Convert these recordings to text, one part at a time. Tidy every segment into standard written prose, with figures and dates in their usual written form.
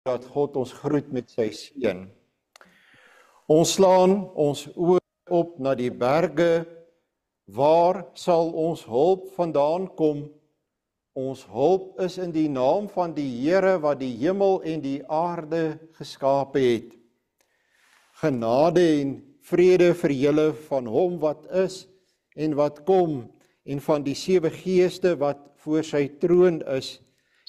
dat God ons groet met sy seën. Ons slaan ons oë op na die berge, waar sal ons hulp vandaan kom? Ons hulp is in die naam van die Here wat die hemel en die aarde geskape het. Genade en vrede vir julle van hom wat is en wat kom, en van die 7 geeste wat voor sy troon is,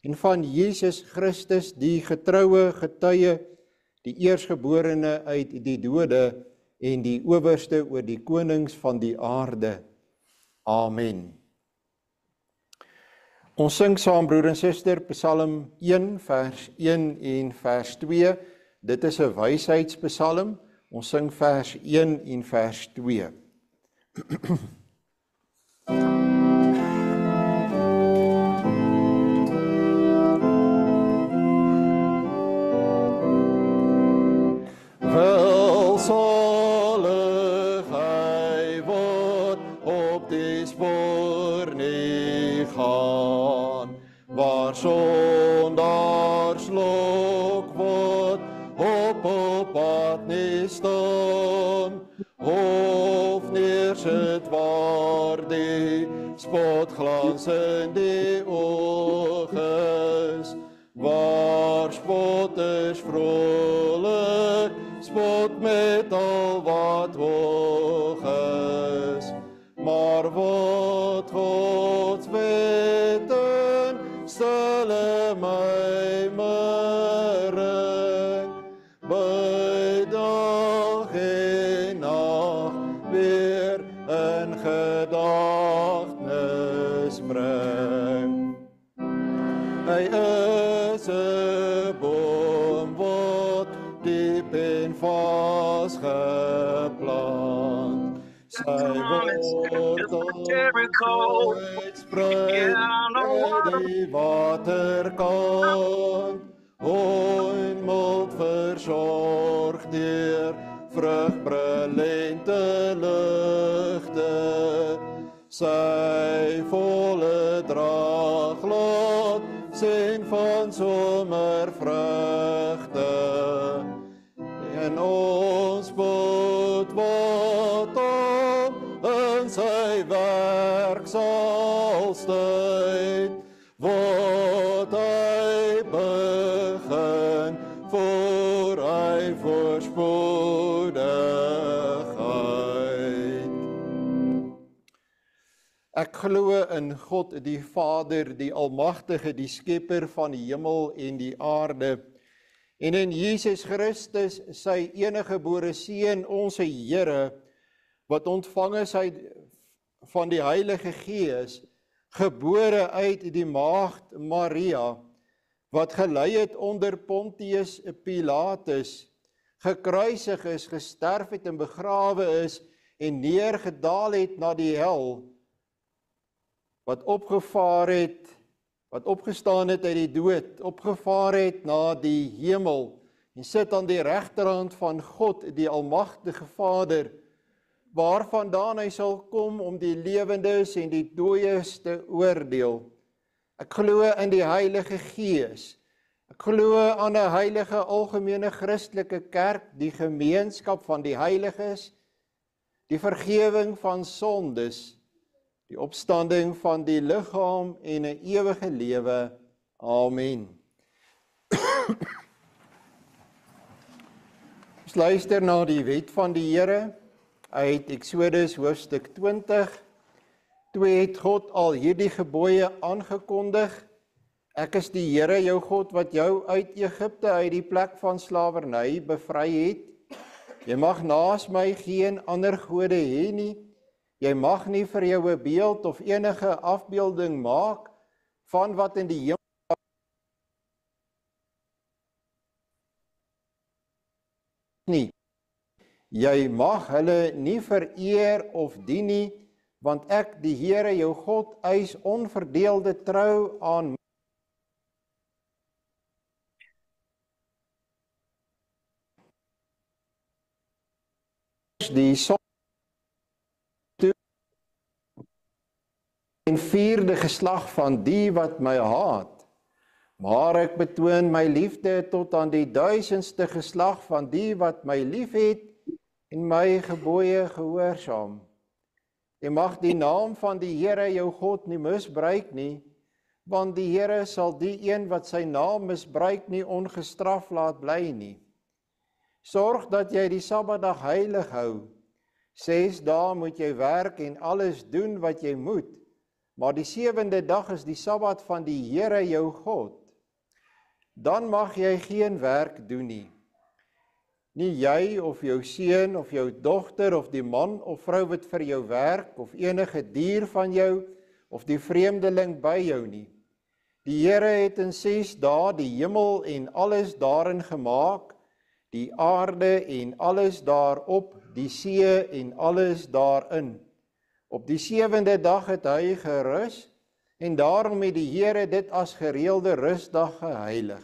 en van Jesus Christus, die getroue getuie, die eersgeborene uit die dode, en die owerste oor die konings van die aarde. Amen. Ons sing saam, broer en suster, Psalm 1, vers 1 en vers 2. Dit is 'n wysheidspsalm. Ons sing vers 1 en vers 2. Welsalig hy wat op die spoor nie gaan, waar sondaars lok word, op pad nie staan, of neersit waar die spotglans in die oog is, waar spotters vrolik spot met al wat hoog is, maar wat Gods wetten stille mymering, by dag en nag weer in gedagtenis bring. Hy is 'n boom wat diep en vas geplant, sy wortels uitsprei by die waterkant, en mild versorg deur vrugbrulente lugte, sy volle drag laat sien van somervrugte, en ons moet wat hom in sy werk sal stuit, wat hy begin voor hy voorspoedigheid. Ek glo in God die Vader, die Almagtige, die Skepper van die hemel en die aarde, en in Jesus Christus, sy eniggebore Seun, onze Here, wat ontvang is van die Heilige Gees, gebore uit die maagd Maria, wat gelei het onder Pontius Pilatus, gekruisig is, gesterf het en begrawe is, en neergedaal het na die hel, wat opgevaar het, wat opgestaan het uit die dood, opgevaar het na die hemel, en sit aan die regterhand van God, die Almagtige Vader, waarvandaan hy sal kom om die lewendes en die dooies te oordeel. Ek glo in die Heilige Gees. Ek glo aan 'n heilige algemene Christelike kerk, die gemeenskap van die heiliges, die vergewing van sondes, die opstanding van die liggaam en 'n ewige lewe. Amen. Ons luister na die wet van die Here uit Eksodus hoofstuk 20. Toe het God al hierdie gebooie aangekondig: Ek is die Here jou God wat jou uit Egipte, uit die plek van slawerny bevry het. Jy mag naas my geen ander gode hê nie. Jy mag nie vir jou 'n beeld of enige afbeelding maak van wat in die hemel nie. Jy mag hulle nie vereer of dien nie, want ek, die Here jou God, eis onverdeelde trou aan die son en 4de geslag van die wat my haat, Maar ek betoon my liefde tot aan die 1000ste geslag van die wat my liefhet en my gebooie gehoorsaam. Jy mag die naam van die Here jou God nie misbruik nie, want die Here sal die een wat sy naam misbruik nie ongestraf laat bly nie. Sorg dat jy die Sabbatdag heilig hou. 6 dae moet jy werk en alles doen wat jy moet, maar die 7de dag is die Sabbat van die Here jou God. Dan mag jy geen werk doen nie. Nie jy of jou seun of jou dogter of die man of vrou wat vir jou werk of enige dier van jou of die vreemdeling by jou nie. Die Here het in 6 dae die hemel en alles daarin gemaak, die aarde en alles daarop, die see en alles daarin. Op die 7de dag het hy gerus en daarom het die Here dit as gereelde rusdag geheilig.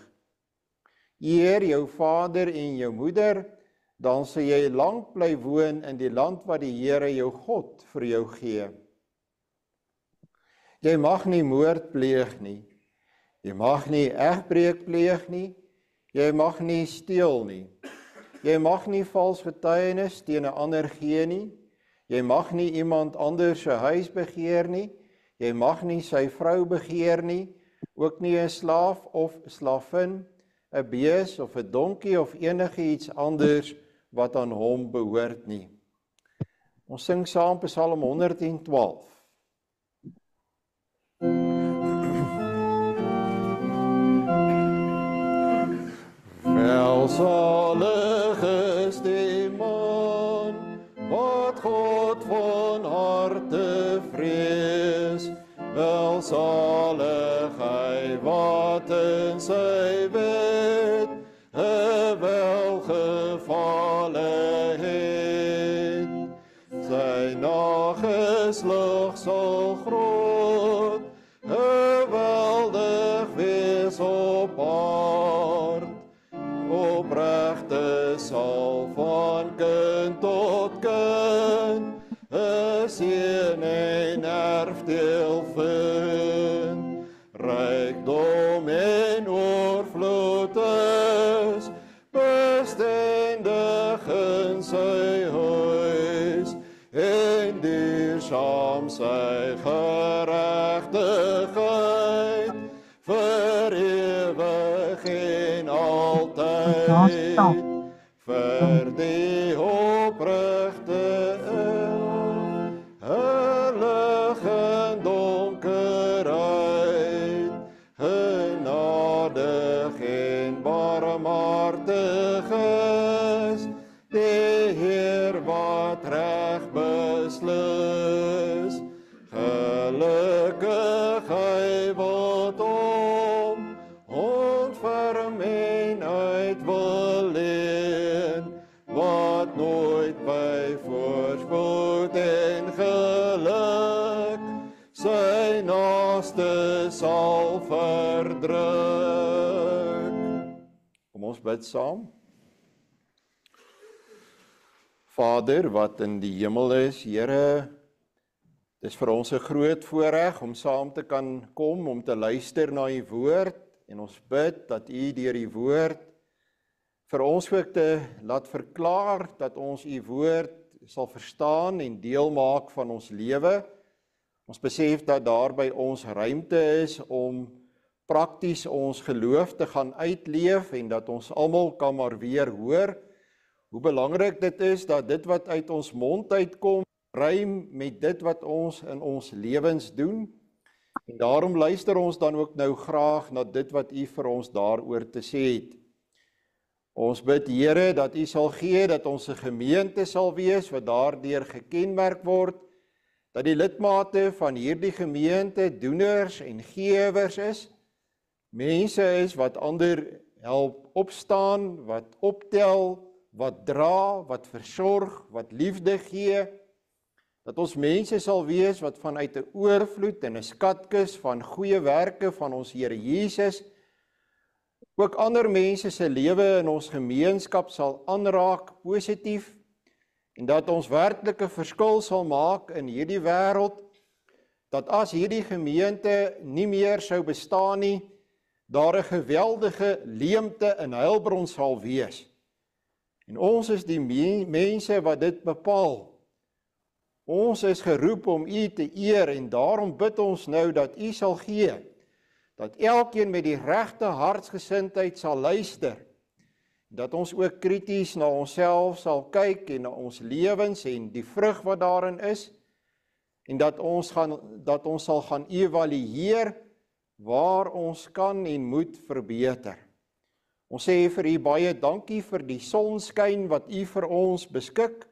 Eer jou vader en jou moeder, dan sal jy lank bly woon in die land wat die Here jou God vir jou gee. Jy mag nie moord pleeg nie. Jy mag nie egbreek pleeg nie. Jy mag nie steel nie. Jy mag nie vals getuienis teen 'n ander gee nie. Jy mag nie iemand anders se huis begeer nie. Jy mag nie sy vrou begeer nie, ook nie 'n slaaf of slavin, 'n bees of 'n donkie of enige iets anders wat aan hom behoort nie. Ons sing saam Psalm 112. Welsalig is die man wat God van harte vrees. Welsalig hy wat in sy wet 'n welgevalle het. Sy nageslag sal groot, geweldig wees op aard. Opregte sal van kind tot kind 'n seën en erfdeel vind. Rykdom en oorvloed is bestendig in sy huis, en duursaam sy geregtigheid vir ewig en altyd. Vir die oprigte lig in donkerheid, genadig en barmhartig is die Heer wat reg beslis. Gelukkig hy wat hom ontferm en uit wil leen, wat nooit by voorspoed en geluk sy naaste sal verdruk. Kom ons bid saam. Vader wat in die hemel is, Here, dit is vir ons 'n groot voorreg om saam te kan kom, om te luister na u woord, en ons bid dat u deur die woord vir ons ook te laat verklaar, dat ons u woord sal verstaan en deel maak van ons lewe. Ons besef dat daar by ons ruimte is om prakties ons geloof te gaan uitleef, en dat ons almal kan maar weer hoor hoe belangrik dit is dat dit wat uit ons mond uitkom, ruim met dit wat ons in ons lewens doen. En daarom luister ons dan ook nou graag na dit wat u vir ons daaroor te sê het. Ons bid, Here, dat u sal gee dat ons 'n gemeente sal wees wat daardeur gekenmerk word, dat die lidmate van hierdie gemeente doeners en gewers is, mense is wat ander help opstaan, wat optel, wat dra, wat versorg, wat liefde gee, dat ons mense sal wees wat vanuit 'n oorvloed en 'n skatkis van goeie werke van ons Here Jesus ook ander mense se lewe in ons gemeenskap sal aanraak positief, en dat ons werklike verskil sal maak in hierdie wêreld, dat as hierdie gemeente nie meer sou bestaan nie, daar 'n geweldige leemte in Heilbron sal wees. En ons is die mense wat dit bepaal. Ons is geroep om U te eer en daarom bid ons nou dat U sal gee, dat elkeen met die regte hartsgesindheid sal luister, dat ons ook krities na onsself sal kyk en na ons lewens en die vrug wat daarin is, en dat ons sal gaan evalueer waar ons kan en moet verbeter. Ons sê vir U baie dankie vir die sonskyn wat U vir ons beskik,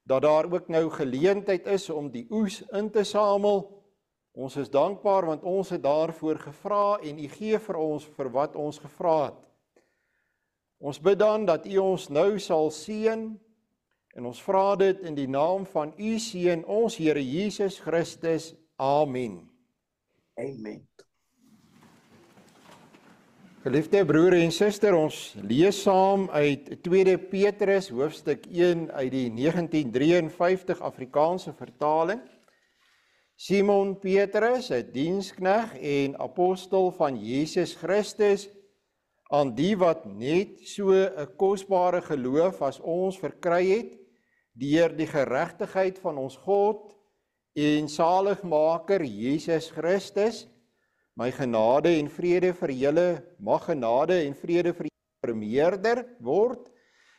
dat daar ook nou geleentheid is om die oes in te samel. Ons is dankbaar want ons het daarvoor gevra en U gee vir ons vir wat ons gevra het. Ons bid dan dat U ons nou sal seën en ons vra dit in die naam van U Seun, ons Here Jesus Christus. Amen. Amen. Geliefde broer en suster, ons lees saam uit 2 Petrus hoofstuk 1 uit die 1953 Afrikaanse vertaling. Simon Petrus, 'n diensknegt en apostel van Jesus Christus, aan die wat net so 'n kosbare geloof as ons verkry het, deur die geregtigheid van ons God en saligmaker Jesus Christus, my genade en vrede vir julle, mag genade en vrede vir julle vermeerder word,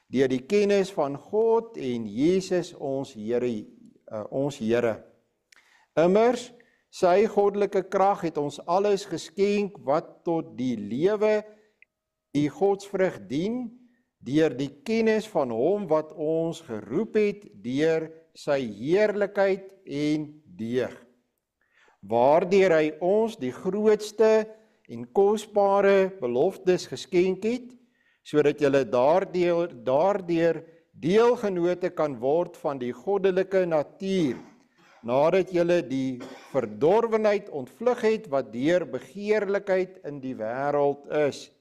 deur die kennis van God en Jesus ons Here. Immers, sy goddelike krag het ons alles geskenk wat tot die lewe, die godsvrug dien, deur die kennis van hom wat ons geroep het, deur sy heerlikheid en deug, waardeur hy ons die grootste en kosbare beloftes geskenk het, sodat julle daardeur deelgenote kan word van die goddelike natuur, nadat julle die verdorwenheid ontvlug het wat deur begeerlikheid in die wêreld is.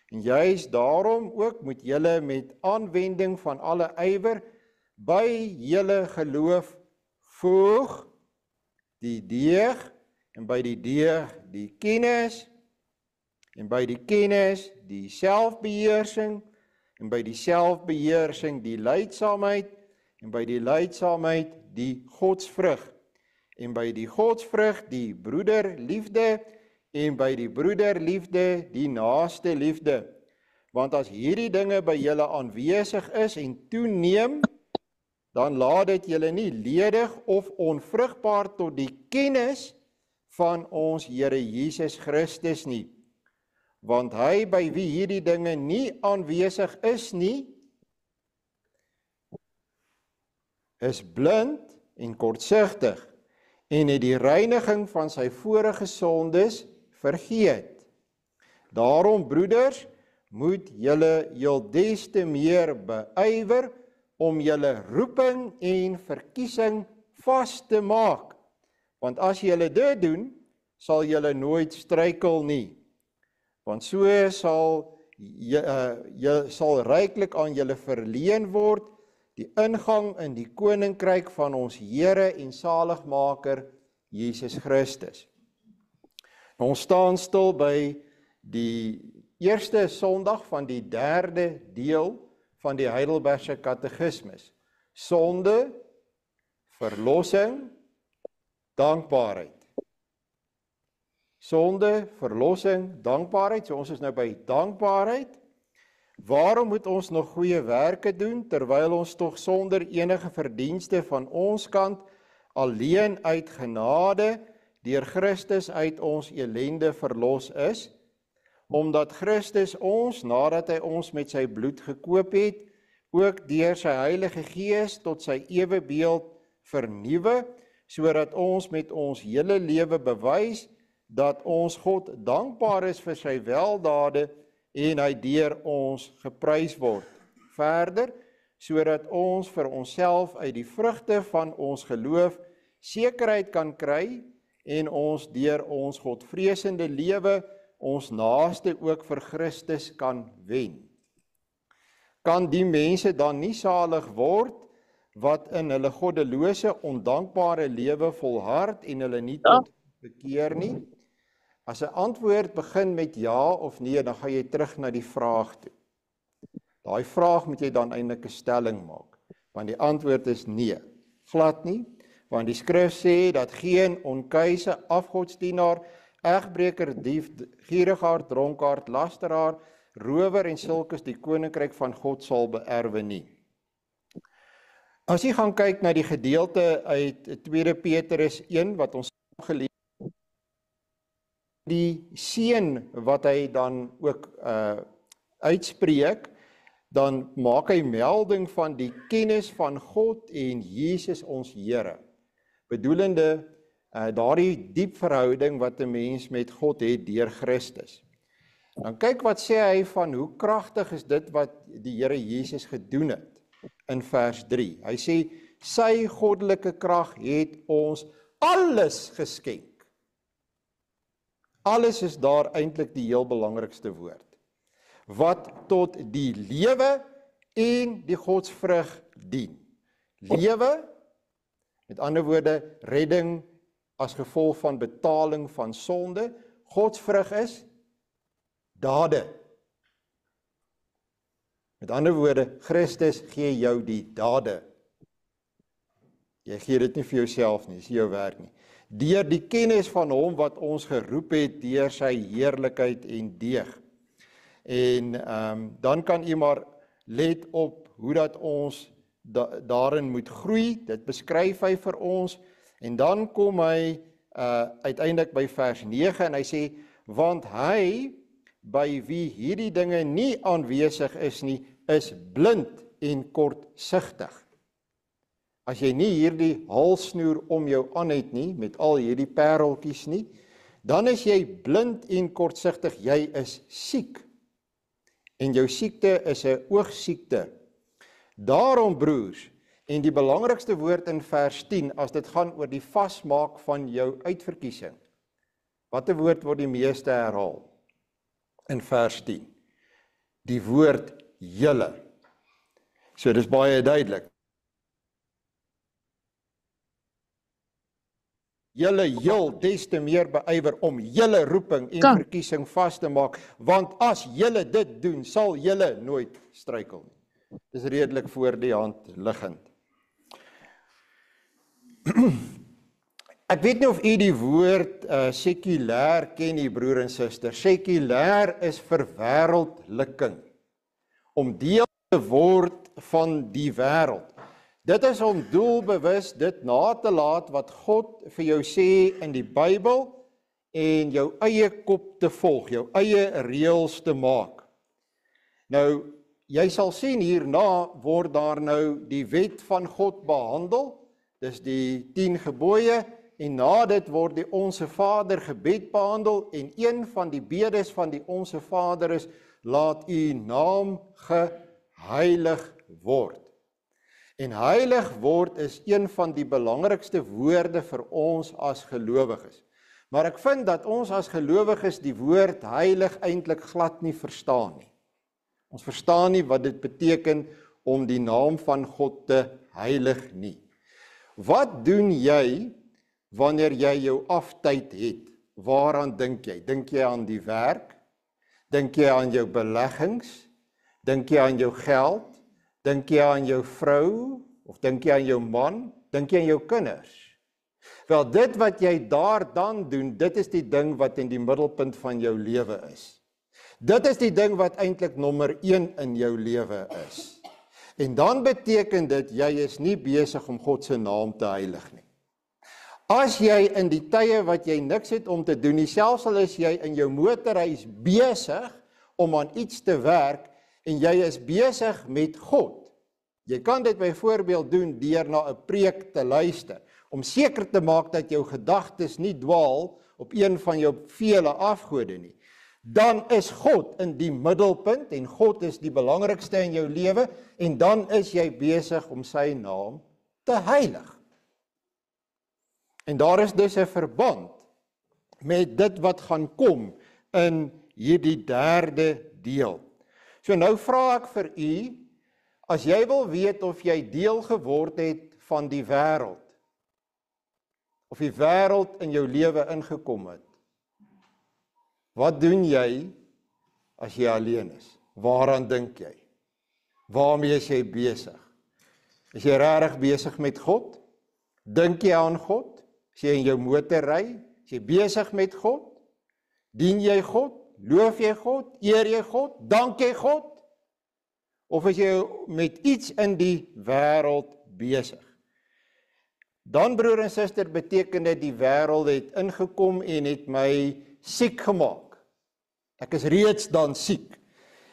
En juis daarom ook moet julle met aanwending van alle ywer by julle geloof voeg die deeg, en by die deeg die kennis, en by die kennis die selfbeheersing, en by die selfbeheersing die lydsaamheid, en by die lydsaamheid die godsvrug, en by die godsvrug die broederliefde, en by die broederliefde die naaste liefde. Want as hierdie dinge by julle aanwesig is en toeneem, dan laat dit julle nie ledig of onvrugbaar tot die kennis van ons Here Jesus Christus nie. Want hy by wie hierdie dinge nie aanwesig is nie, is blind en kortsigtig en het die reiniging van sy vorige sondes vergeet. Daarom, broeders, moet julle jul des te meer beywer om julle roeping en verkiesing vas te maak. Want as julle dit doen, sal julle nooit struikel nie. Want so sal ryklik aan julle verleen word die ingang in die koninkryk van ons Here en Saligmaker Jesus Christus. Ons staan stil by die eerste Sondag van die 3de deel van die Heidelbergse Katekismes. Sonde, verlossing, dankbaarheid. Sonde, verlossing, dankbaarheid. So ons is nou by dankbaarheid. Waarom moet ons nog goeie werke doen, terwyl ons tog sonder enige verdienste van ons kant, alleen uit genade, deur Christus uit ons elende verlos is? Omdat Christus ons, nadat hy ons met sy bloed gekoop het, ook deur sy Heilige Gees tot sy ewebeeld vernuwe, sodat ons met ons hele lewe bewys, dat ons God dankbaar is vir sy weldade, en hy deur ons geprys word. Verder, sodat ons vir onsself uit die vrugte van ons geloof sekerheid kan kry en ons deur ons godvreesende lewe ons naaste ook vir Christus kan wen. Kan die mense dan nie salig word wat in hulle goddelose, ondankbare lewe volhard en hulle nie tot bekeer nie? As 'n antwoord begin met ja of nee, dan gaan jy terug na die vraag toe. Daai vraag moet jy dan eintlik 'n stelling maak, want die antwoord is nee, glad nie, want die skrif sê dat geen onkeuse, afgodsdienaar, egbreker, dief, gierigaard, dronkaard, lasteraar, rower en sulkes die koninkryk van God sal beerwe nie. As jy gaan kyk na die gedeelte uit 2 Petrus 1 wat ons gelees het, die seën wat hy dan ook uitspreek, dan maak hy melding van die kennis van God en Jesus ons Here, bedoelende daardie diep verhouding wat 'n mens met God het deur Christus. Dan kyk wat sê hy van hoe kragtig is dit wat die Here Jesus gedoen het in vers 3. Hy sê, sy goddelike krag het ons alles geskenk. Alles is daar eintlik die heel belangrikste woord, wat tot die lewe en die godsvrug dien. Lewe, met ander woorde, redding as gevolg van betaling van sonde. Godsvrug is dade. Met ander woorde, Christus gee jou die dade. Jy gee dit nie vir jouself nie, dis nie jou werk nie. Deur die kennis van hom wat ons geroep het deur sy heerlikheid en deeg. En dan kan jy maar let op hoe dat ons daarin moet groei, dit beskryf hy vir ons, en dan kom hy uiteindelik by vers 9 en hy sê, want hy, by wie hierdie dinge nie aanwesig is nie, is blind en kortsigtig. As jy nie hierdie halsnoer om jou aan het nie, met al hierdie pareltjies nie, dan is jy blind en kortsigtig, jy is siek. En jou siekte is 'n oogsiekte. Daarom broers, en die belangrikste woord in vers 10, as dit gaan oor die vasmaak van jou uitverkiesing. Watter woord word die meeste herhaal in vers 10? Die woord julle. So dis baie duidelik. Julle heel des te meer beywer om julle roeping en verkiesing vas te maak, want as julle dit doen, sal julle nooit struikel nie. Dis redelik voor die hand liggend. Ek weet nie of u die woord sekulêr ken nie, broer en suster. Sekulêr is verwêreldliking, om deel te word van die wêreld. Dit is om doelbewus dit na te laat wat God vir jou sê in die Bybel en jou eie kop te volg, jou eie reëls te maak. Nou, jy sal sien hierna word daar nou die wet van God behandel, dis die 10 gebooie, en na dit word die Onse Vader gebed behandel, en een van die bedes van die Onse Vader is, laat u naam geheilig word. En heilig word is een van die belangrikste woorde vir ons as gelowiges. Maar ek vind dat ons as gelowiges die woord heilig eintlik glad nie verstaan nie. Ons verstaan nie wat dit beteken om die naam van God te heilig nie. Wat doen jy wanneer jy jou aftyd het? Waaraan dink jy? Dink jy aan die werk? Dink jy aan jou beleggings? Dink jy aan jou geld? Dink jy aan jou vrou? Of dink jy aan jou man? Dink jy aan jou kinders? Wel, dit wat jy daar dan doen, dit is die ding wat in die middelpunt van jou lewe is. Dit is die ding wat eintlik nommer 1 in jou lewe is. En dan beteken dit, jy is nie besig om God se naam te heilig nie. As jy in die tye wat jy niks het om te doen nie, selfs al is jy in jou motorhuis besig om aan iets te werk, en jy is besig met God. Jy kan dit byvoorbeeld doen deur na 'n preek te luister, om seker te maak dat jou gedagtes nie dwaal op een van jou vele afgode nie. Dan is God in die middelpunt, en God is die belangrikste in jou lewe, en dan is jy besig om sy naam te heilig. En daar is dus 'n verband met dit wat gaan kom in hierdie derde deel. So nou vra ek vir u, as jy wil weet of jy deel geword het van die wêreld, of die wêreld in jou lewe ingekom het, Wat doen jy as jy alleen is? Waaraan dink jy? Waarmee is jy besig? Is jy regtig besig met God? Dink jy aan God? Is jy in jou motor ry? Is jy besig met God? Dien jy God? Loof jy God? Eer jy God? Dank jy God? Of is jy met iets in die wêreld besig? Dan, broer en suster, beteken dit die wêreld het ingekom en het my siek gemaak. Ek is reeds dan siek.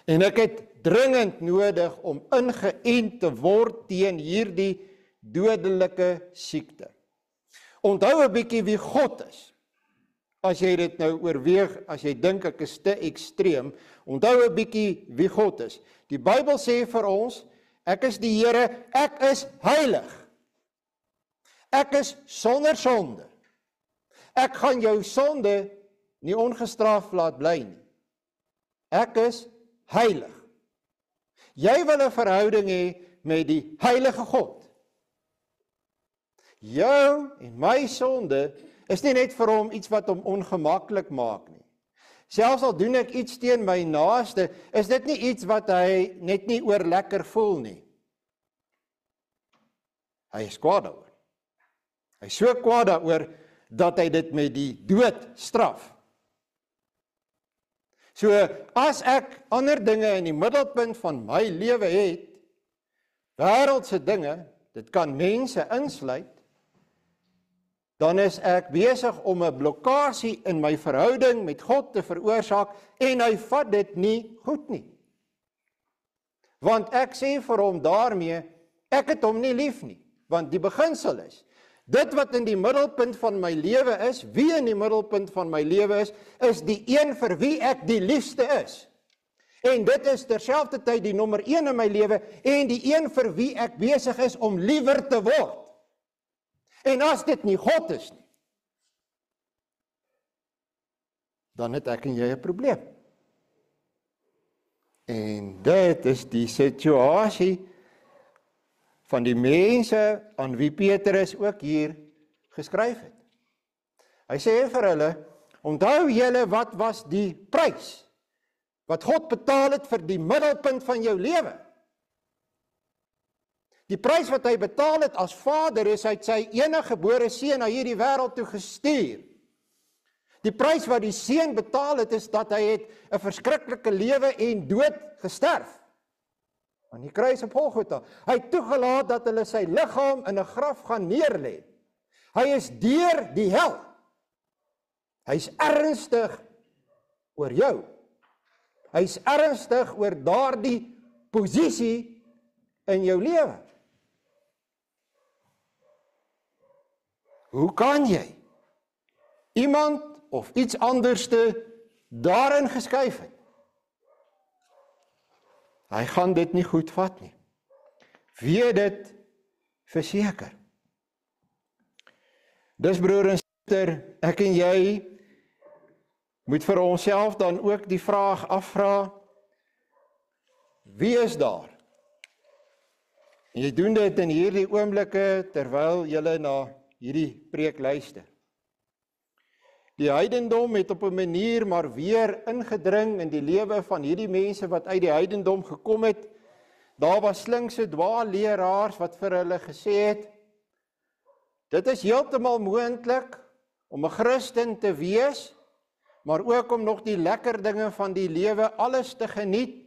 En ek het dringend nodig om ingeënt te word teen hierdie dodelike siekte. Onthou 'n bietjie wie God is. As jy dit nou oorweeg, as jy dink ek is te ekstreem, onthou 'n bietjie wie God is. Die Bybel sê vir ons, ek is die Here, ek is heilig. Ek is sonder sonde. Ek gaan jou sonde nie ongestraf laat bly nie. Ek is heilig. Jy wil 'n verhouding hê met die heilige God. Jou en my sonde is nie net vir hom iets wat hom ongemaklik maak nie. Selfs al doen ek iets teen my naaste, is dit nie iets wat hy net nie oor lekker voel nie. Hy is kwaad daaroor. Hy is so kwaad daaroor, dat hy dit met die dood straf. So, as ek ander dinge in die middelpunt van my lewe het, wêreldse dinge, dit kan mense insluit, dan is ek besig om 'n blokkasie in my verhouding met God te veroorsaak, en hy vat dit nie goed nie. Want ek sê vir hom daarmee, ek het hom nie lief nie, want die beginsel is, dit wat in die middelpunt van my lewe is, wie in die middelpunt van my lewe is die een vir wie ek die liefste is. En dit is terselfdertyd die nommer 1 in my lewe, en die een vir wie ek besig is om liewer te word. En as dit nie God is nie, dan het ek en jy 'n probleem. En dit is die situasie van die mense aan wie Petrus ook hier geskryf het. Hy sê vir hulle, onthou julle wat was die prys wat God betaal het vir die middelpunt van jou lewe? Die prys wat hy betaal het as Vader is, hy het sy enige gebore seun na hierdie wêreld toe gestuur. Die prys wat die seun betaal het, is dat hy het 'n verskriklike lewe en dood gesterf. Aan die kruis op Golgotha. Hy het toegelaat dat hulle sy liggaam in 'n graf gaan neerlê. Hy is deur die hel. Hy's ernstig oor jou. Hy's ernstig oor daardie posisie in jou lewe. Hoe kan jy iemand of iets anderste daarin geskuif het? Hy gaan dit nie goed vat nie. Weet dit verseker. Dis broer en suster, ek en jy moet vir onsself dan ook die vraag afvra, wie is daar? En jy doen dit in hierdie oomblikke terwyl jy na hierdie preek luister. Die heidendom het op 'n manier maar weer ingedring in die lewe van hierdie mense wat uit die heidendom gekom het. Daar was slinkse dwaalleraars wat vir hulle gesê het, dit is heeltemal moontlik om 'n Christen te wees, maar ook om nog die lekker dinge van die lewe alles te geniet.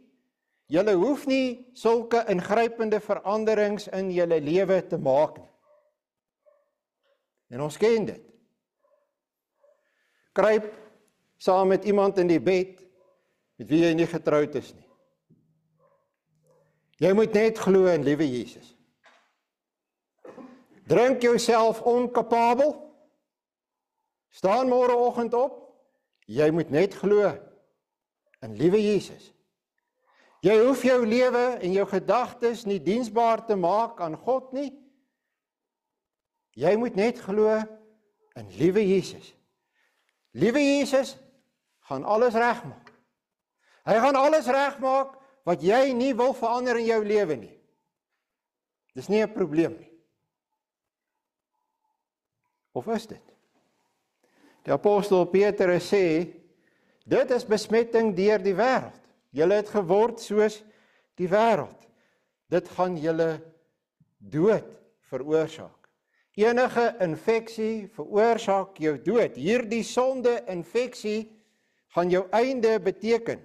Julle hoef nie sulke ingrypende veranderings in julle lewe te maak nie. En ons ken dit. Kruip saam met iemand in die bed met wie jy nie getroud is nie. Jy moet net glo in liewe Jesus. Drink jouself onkapabel. Staan môreoggend op. Jy moet net glo in liewe Jesus. Jy hoef jou lewe en jou gedagtes nie diensbaar te maak aan God nie. Jy moet net glo in liewe Jesus. Liewe Jesus gaan alles regmaak. Hy gaan alles regmaak wat jy nie wil verander in jou lewe nie. Dis nie 'n probleem nie. Of is dit? Die apostel Petrus sê, Dit is besmetting deur die wêreld. Julle het geword soos die wêreld. Dit gaan julle dood veroorsaak. Enige infeksie veroorsaak jou dood. Hierdie sonde-infeksie gaan jou einde beteken.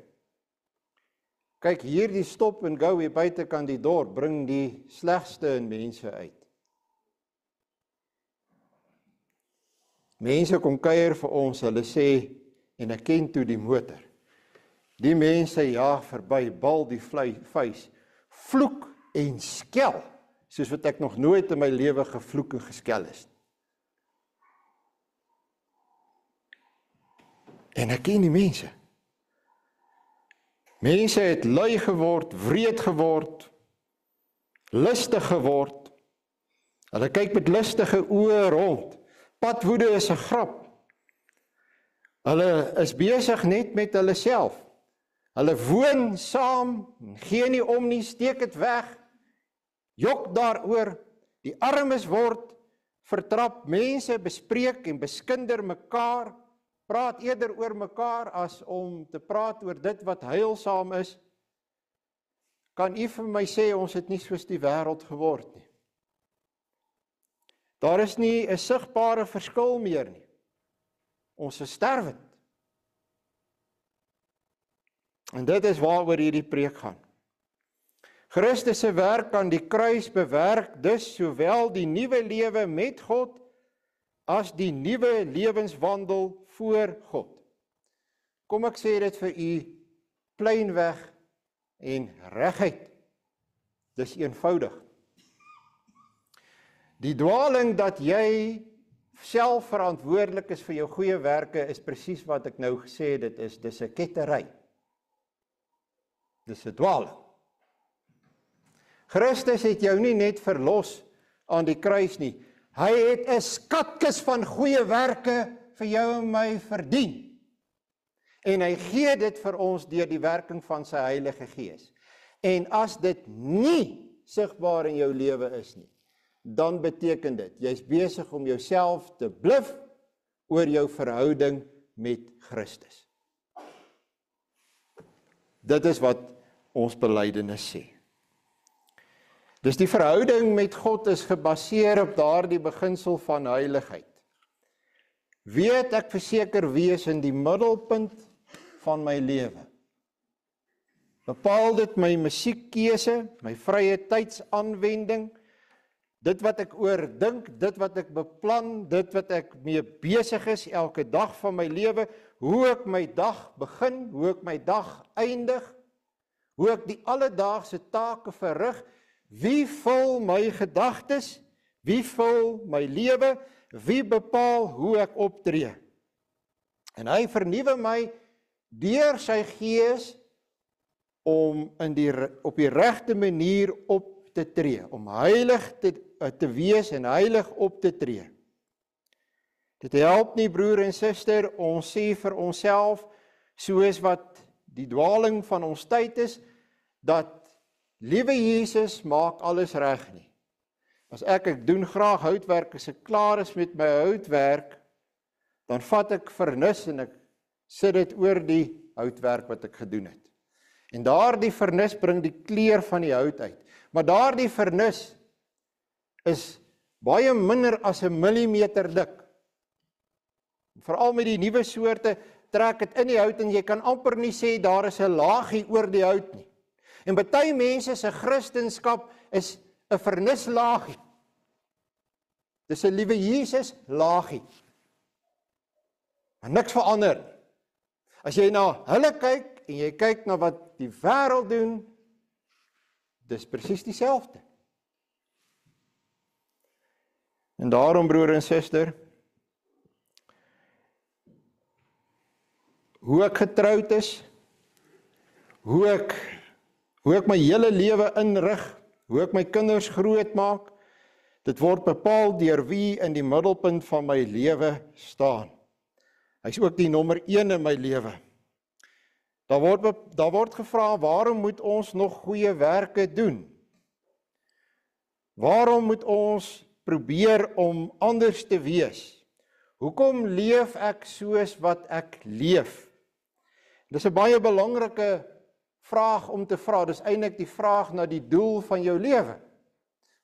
Kyk, hierdie stop and go hier buitekant die dorp bring die slegste in mense uit. Mense kom kuier vir ons, hulle sê, en ek ken toe die motor. Die mense jaag verby, bal die vuis, vloek en skel, soos wat ek nog nooit in my lewe gevloek en geskel is. En ek ken die mense. Mense het lui geword, wreed geword, lustig geword. Hulle kyk met lustige oë rond. Padwoede is 'n grap. Hulle is besig net met hulle self. Hulle woon saam, gee nie om nie, steek dit weg, jok daaroor, die armes word vertrap, mense bespreek en beskinder mekaar, praat eerder oor mekaar as om te praat oor dit wat heilsaam is. Kan u vir my sê, ons het nie soos die wêreld geword nie. Daar is nie 'n sigbare verskil meer nie. Ons is sterwend. En dit is waaroor hierdie preek gaan. Christus se werk aan die kruis bewerk dus sowel die nuwe lewe met God as die nuwe lewenswandel voor God. Kom ek sê dit vir u pleinweg en reguit. Dis eenvoudig. Die dwaling dat jy self verantwoordelik is vir jou goeie werke is presies wat ek nou gesê het, dis 'n kettery. Dis 'n dwaling. Christus het jou nie net verlos aan die kruis nie. Hy het 'n skatkis van goeie werke vir jou en my verdien. En hy gee dit vir ons deur die werking van sy Heilige Gees. En as dit nie sigbaar in jou lewe is nie, dan beteken dit, jy's besig om jouself te bluf oor jou verhouding met Christus. Dit is wat ons belydenis sê. Dus die verhouding met God is gebaseer op daardie beginsel van heiligheid. Weet ek verseker wie is in die middelpunt van my lewe? Bepaal dit my musiekkeuse, my vrye tydsaanwending, dit wat ek oordink, dit wat ek beplan, dit wat ek mee besig is elke dag van my lewe, hoe ek my dag begin, hoe ek my dag eindig, hoe ek die alledaagse take verrig, wie vul my gedagtes, wie vul my lewe, wie bepaal hoe ek optree. En hy vernuwe my deur sy Gees om op die regte manier op te tree, om heilig te wees en heilig op te tree. Dit help nie, broer en suster, ons sê vir onsself, soos wat die dwaling van ons tyd is, dat liewe Jesus maak alles reg nie. As ek doen graag houtwerk, as ek klaar is met my houtwerk, dan vat ek vernis en ek sit dit oor die houtwerk wat ek gedoen het. En daardie vernis bring die kleur van die hout uit. Maar daardie vernis is baie minder as 'n millimeter dik. Veral met die nuwe soorte trek dit in die hout en jy kan amper nie sê daar is 'n laagie oor die hout nie. En baie mense se Christendom is 'n vernislaagie. Dis 'n liewe Jesus laagie. Maar niks verander nie. As jy na hulle kyk en jy kyk na wat die wêreld doen, dis presies dieselfde. En daarom, broer en suster, hoe ek getroud is, hoe ek my hele lewe inrig, hoe ek my kinders grootmaak, dit word bepaal deur wie in die middelpunt van my lewe staan. Hy is ook die nommer 1 in my lewe. Daar word gevra, waarom moet ons nog goeie werke doen? Waarom moet ons probeer om anders te wees? Hoekom leef ek soos wat ek leef? Dis 'n baie belangrike vraag om te vra. Dis eintlik die vraag na die doel van jou lewe.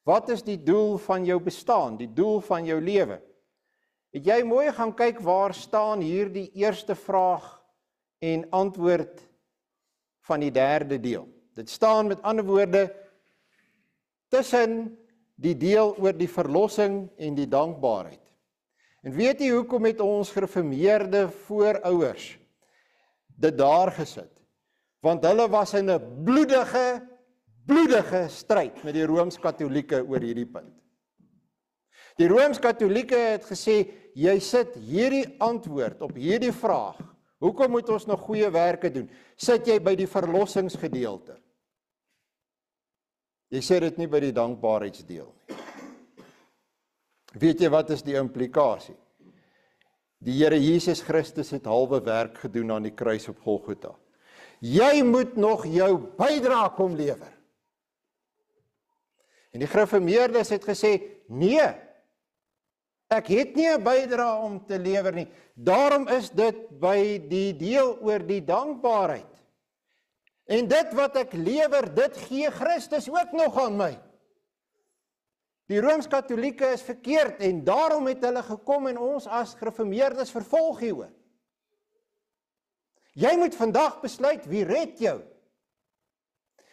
Wat is die doel van jou bestaan? Die doel van jou lewe? Het jy mooi gaan kyk waar staan hier die eerste vraag en antwoord van die derde deel? Dit staan met ander woorde tussen die deel oor die verlossing en die dankbaarheid. En weet jy hoekom het ons gereformeerde voorouers dit daar gesit? Want hulle was in 'n bloedige stryd met die Rooms-Katolieke oor hierdie punt. Die Rooms-Katolieke het gesê, jy sit hierdie antwoord op hierdie vraag, hoekom moet ons nog goeie werke doen? Sit jy by die verlossingsgedeelte? Jy sê dit nie by die dankbaarheidsdeel nie. Weet jy wat is die implikasie? Die Here Jesus Christus het halwe werk gedoen aan die kruis op Golgotha. Jy moet nog jou bydrae kom lewer. En die gereformeerdes het gesê, nee, ek het nie 'n bydrae om te lewer nie. Daarom is dit by die deel oor die dankbaarheid. En dit wat ek lewer, dit gee Christus ook nog aan my. Die Rooms-Katolieke is verkeerd en daarom het hulle gekom en ons as gereformeerdes vervolg hieroor. Jy moet vandag besluit, wie red jou?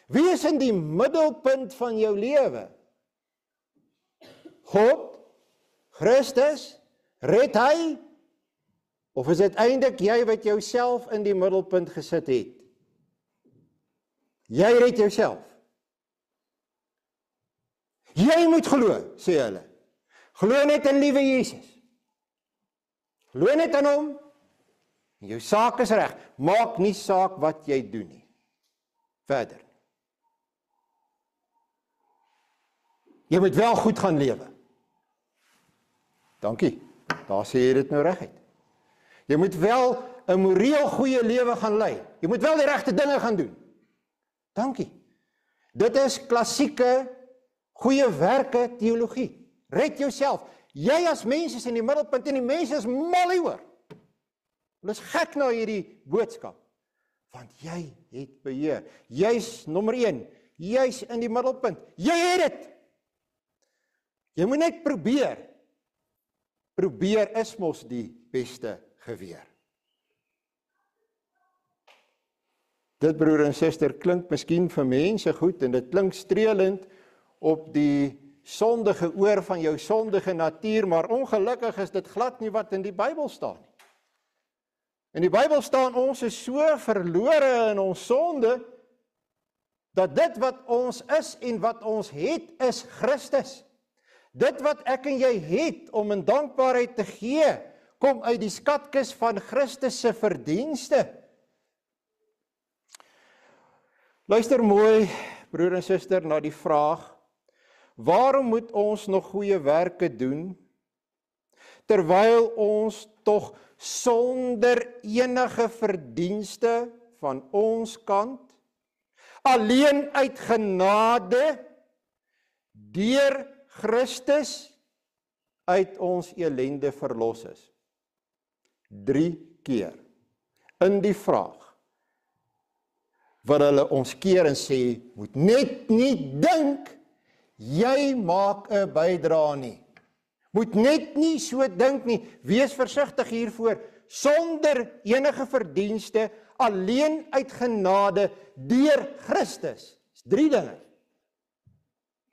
Wie is in die middelpunt van jou lewe? God, Christus, red hy? Of is dit eintlik jy wat jouself in die middelpunt gesit het? Jy red jouself. Jy moet glo, sê hulle. Glo net in liewe Jesus. Glo net aan hom. Jou saak is reg. Maak nie saak wat jy doen nie. Verder. Jy moet wel goed gaan lewe. Dankie. Daar sê jy dit nou reguit. Jy moet wel 'n moreel goeie lewe gaan lei. Jy moet wel die regte dinge gaan doen. Dankie. Dit is klassieke goeie werke teologie. Red jouself. Jy as mens is in die middelpunt en die mense is mal hieroor. Hulle is gek na hierdie boodskap. Want jy het beheer. Jy's nommer 1. Jy's in die middelpunt. Jy het dit. Jy moet net probeer. Probeer is mos die beste geweer. Dit, broer en suster, klink miskien vir mense goed en dit klink streelend op die sondige oor van jou sondige natuur, maar ongelukkig is dit glad nie wat in die Bybel staan nie. In die Bybel staan ons is so verlore in ons sonde, dat dit wat ons is en wat ons het, is Christus. Dit wat ek en jy het om in dankbaarheid te gee, kom uit die skatkis van Christus se verdienste. Luister mooi, broer en suster, na die vraag, waarom moet ons nog goeie werke doen, terwyl ons tog sonder enige verdienste van ons kant, alleen uit genade, deur Christus uit ons elende verlos is. 3 keer in die vraag, wat hulle ons keer en sê, moet net nie dink, jy maak 'n bydrae nie. Moet net nie so dink nie, wees versigtig hiervoor, sonder enige verdienste, alleen uit genade, deur Christus. Dis 3 dinge.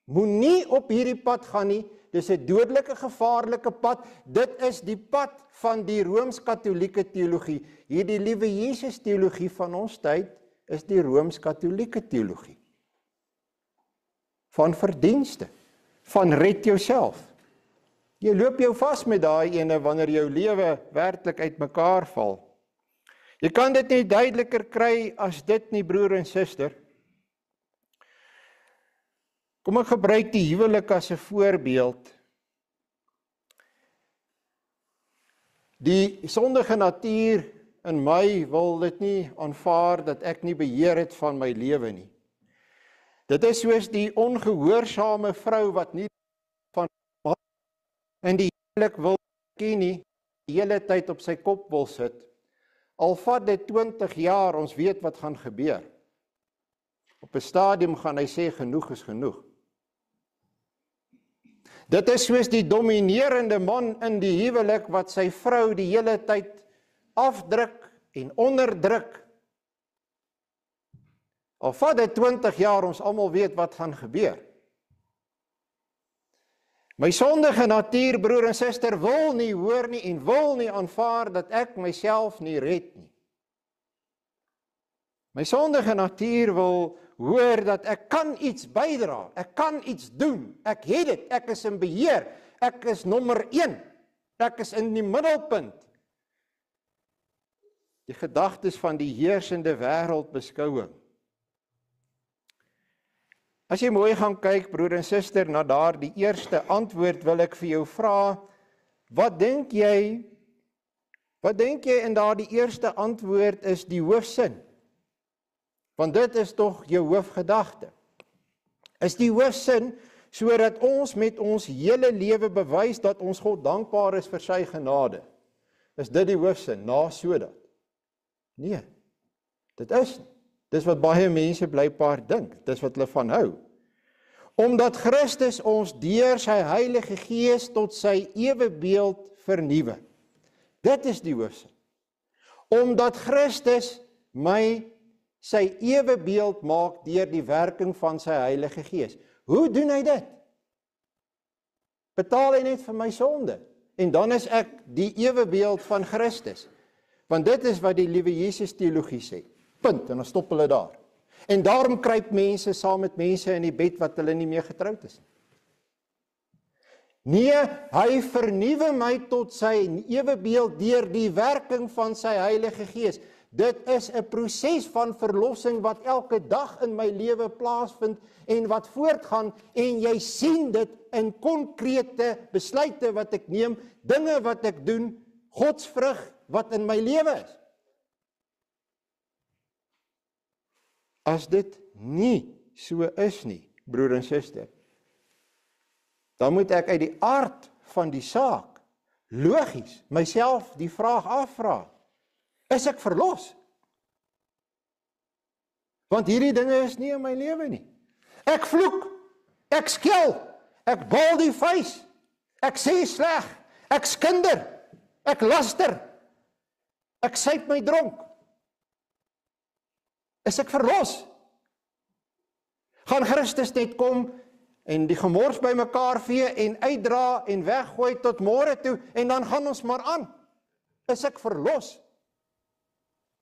Moenie op hierdie pad gaan nie, dis 'n dodelike gevaarlike pad, dit is die pad van die Rooms-Katolieke teologie. Hierdie liewe Jesus teologie van ons tyd, is die Rooms-Katolieke teologie. Van verdienste, van red jouself. Jy loop jou vas met daai ene wanneer jou lewe werklik uitmekaar val. Jy kan dit nie duideliker kry as dit nie, broer en suster. Kom ek gebruik die huwelik as 'n voorbeeld. Die sondige natuur in my wil dit nie aanvaar dat ek nie beheer het van my lewe nie. Dit is soos die ongehoorsame vrou wat nie van in die huwelik wil ken nie, die hele tyd op sy kop wil sit. Al vat dit 20 jaar, ons weet wat gaan gebeur. Op 'n stadium gaan hy sê, genoeg is genoeg. Dit is soos die dominerende man in die huwelik, wat sy vrou die hele tyd afdruk en onderdruk. Al vat dit 20 jaar, ons almal weet wat gaan gebeur. My sondige natuur, broer en suster, wil nie hoor nie en wil nie aanvaar dat ek myself nie red nie. My sondige natuur wil hoor dat ek kan iets bydra, ek kan iets doen, ek het dit, ek is in beheer, ek is nommer 1, ek is in die middelpunt. Die gedagtes van die heersende wêreldbeskouing. As jy mooi gaan kyk, broer en suster, na daar die eerste antwoord, wil ek vir jou vra, wat dink jy in daar die eerste antwoord is die hoofsin? Want dit is tog jou hoofgedagte. Is die hoofsin, sodat ons met ons hele lewe bewys dat ons God dankbaar is vir sy genade? Is dit die hoofsin, na sodat? Nee, dit is nie. Dis wat baie mense blykbaar dink, dis wat hulle van hou. Omdat Christus ons deur sy Heilige Gees tot sy ewebeeld vernuwe. Dit is die hoofsin. Omdat Christus my sy ewebeeld maak deur die werking van sy Heilige Gees. Hoe doen hy dit? Betaal hy net vir my sonde, en dan is ek die ewebeeld van Christus. Want dit is wat die liewe Jesus teologie sê. Punt, en dan stop hulle daar. En daarom kruip mense saam met mense in die bed wat hulle nie meer getroud is. Nee, hy vernuwe my tot sy ewebeeld deur die werking van sy Heilige Gees. Dit is 'n proses van verlossing wat elke dag in my lewe plaasvind en wat voortgaan, en jy sien dit in konkrete besluite wat ek neem, dinge wat ek doen, godsvrug wat in my lewe is. As dit nie so is nie, broer en suster, dan moet ek uit die aard van die saak, logies, myself die vraag afvra, is ek verlos? Want hierdie dinge is nie in my lewe nie. Ek vloek, ek skel, ek bal die vuis, ek sê sleg, ek skinder, ek laster, ek suip my dronk. Is ek verlos? Gaan Christus net kom en die gemors by mekaar vee en uitdra en weggooi tot môre toe en dan gaan ons maar aan? Is ek verlos?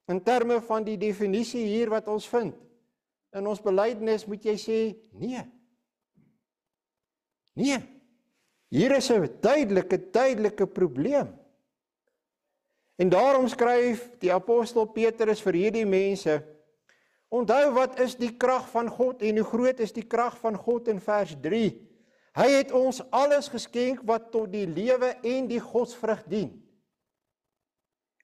In terme van die definisie hier wat ons vind, in ons belydenis moet jy sê, nee. Nee. Hier is 'n duidelike probleem. En daarom skryf die apostel Petrus vir hierdie mense, onthou wat is die krag van God en hoe groot is die krag van God in vers 3. Hy het ons alles geskenk wat tot die lewe en die godsvrug dien.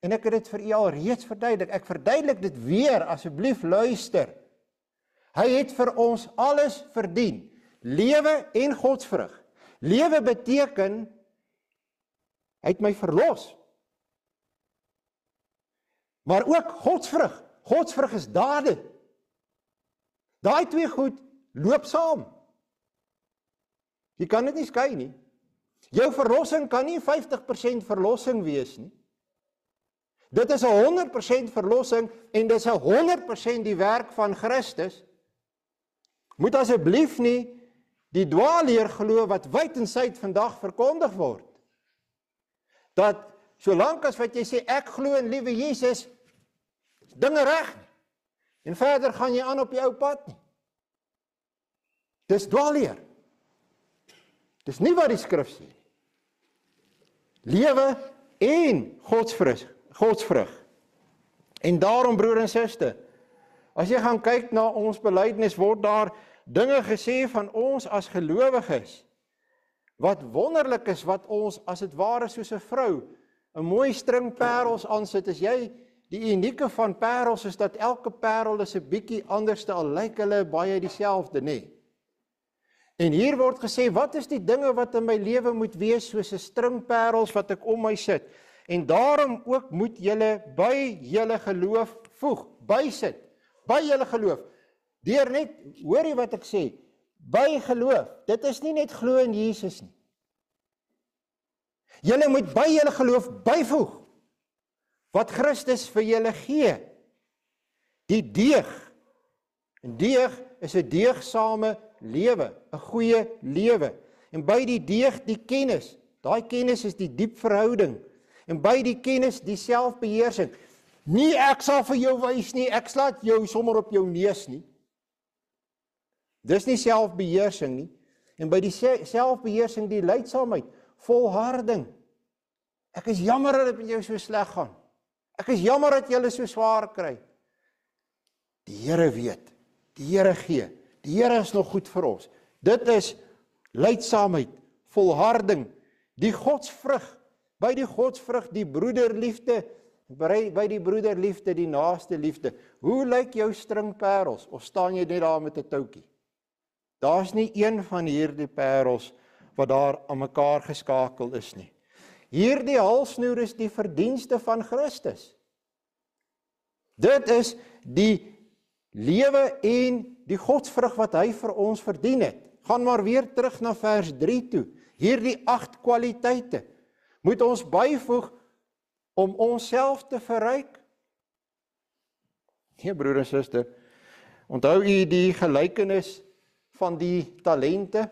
En ek het dit vir u al reeds verduidelik. Ek verduidelik dit weer, asseblief luister. Hy het vir ons alles verdien. Lewe en godsvrug. Lewe beteken, hy het my verlos. Maar ook godsvrug. Godsvrug is dade. Daai twee goed loop saam. Jy kan dit nie skei nie. Jou verlossing kan nie 50% verlossing wees nie. Dit is 100% verlossing en dit is 100% die werk van Christus. Moet asseblief nie die dwaalleer glo wat wyd en suid vandag verkondig word. Dat solank as wat jy sê ek glo in liewe Jesus, is dinge reg nie. En verder gaan jy aan op die ou pad nie. Dis dwaalleer. Dis nie wat die skrif sê. Lewe en godsvrug. En daarom, broer en suster, as jy gaan kyk na ons belydenis, word daar dinge gesê van ons as gelowiges, wat wonderlik is, wat ons as het ware soos 'n vrou, 'n mooi string parels aansit. As jy die unieke van parels is dat elke parel is 'n bietjie anderste, al lyk hulle baie dieselfde, nê. En hier word gesê, wat is die dinge wat in my lewe moet wees soos 'n string parels wat ek om my sit? En daarom ook moet julle by julle geloof voeg, bysit, by julle geloof. Deur net, hoor jy wat ek sê, by geloof, dit is nie net glo in Jesus nie. Julle moet by julle geloof byvoeg, wat Christus vir julle gee. Die deeg, en deeg is 'n deegsame lewe, 'n goeie lewe. En by die deeg die kennis, daai kennis is die diep verhouding. En by die kennis die selfbeheersing. Nie ek sal vir jou wys nie, ek slaat jou sommer op jou neus nie. Dis nie selfbeheersing nie. En by die selfbeheersing die lydsaamheid, volharding. Ek is jammer dat dit met jou so sleg gaan. Ek is jammer dat jy hulle so swaar kry. Die Here weet, die Here gee, die Here is nog goed vir ons. Dit is lydsaamheid, volharding, die godsvrug, by die godsvrug die broederliefde, by die broederliefde die naaste liefde. Hoe lyk jou stringparels, of staan jy net daar met 'n toukie? Daar's nie een van hierdie parels wat daar aan mekaar geskakel is nie. Hierdie halsnoer is die verdienste van Christus. Dit is die lewe en die godsvrug wat hy vir ons verdien het. Gaan maar weer terug na vers 3 toe. Hierdie 8 kwaliteite moet ons byvoeg om onsself te verryk. Nee, broer en suster, onthou u die gelykenis van die talente?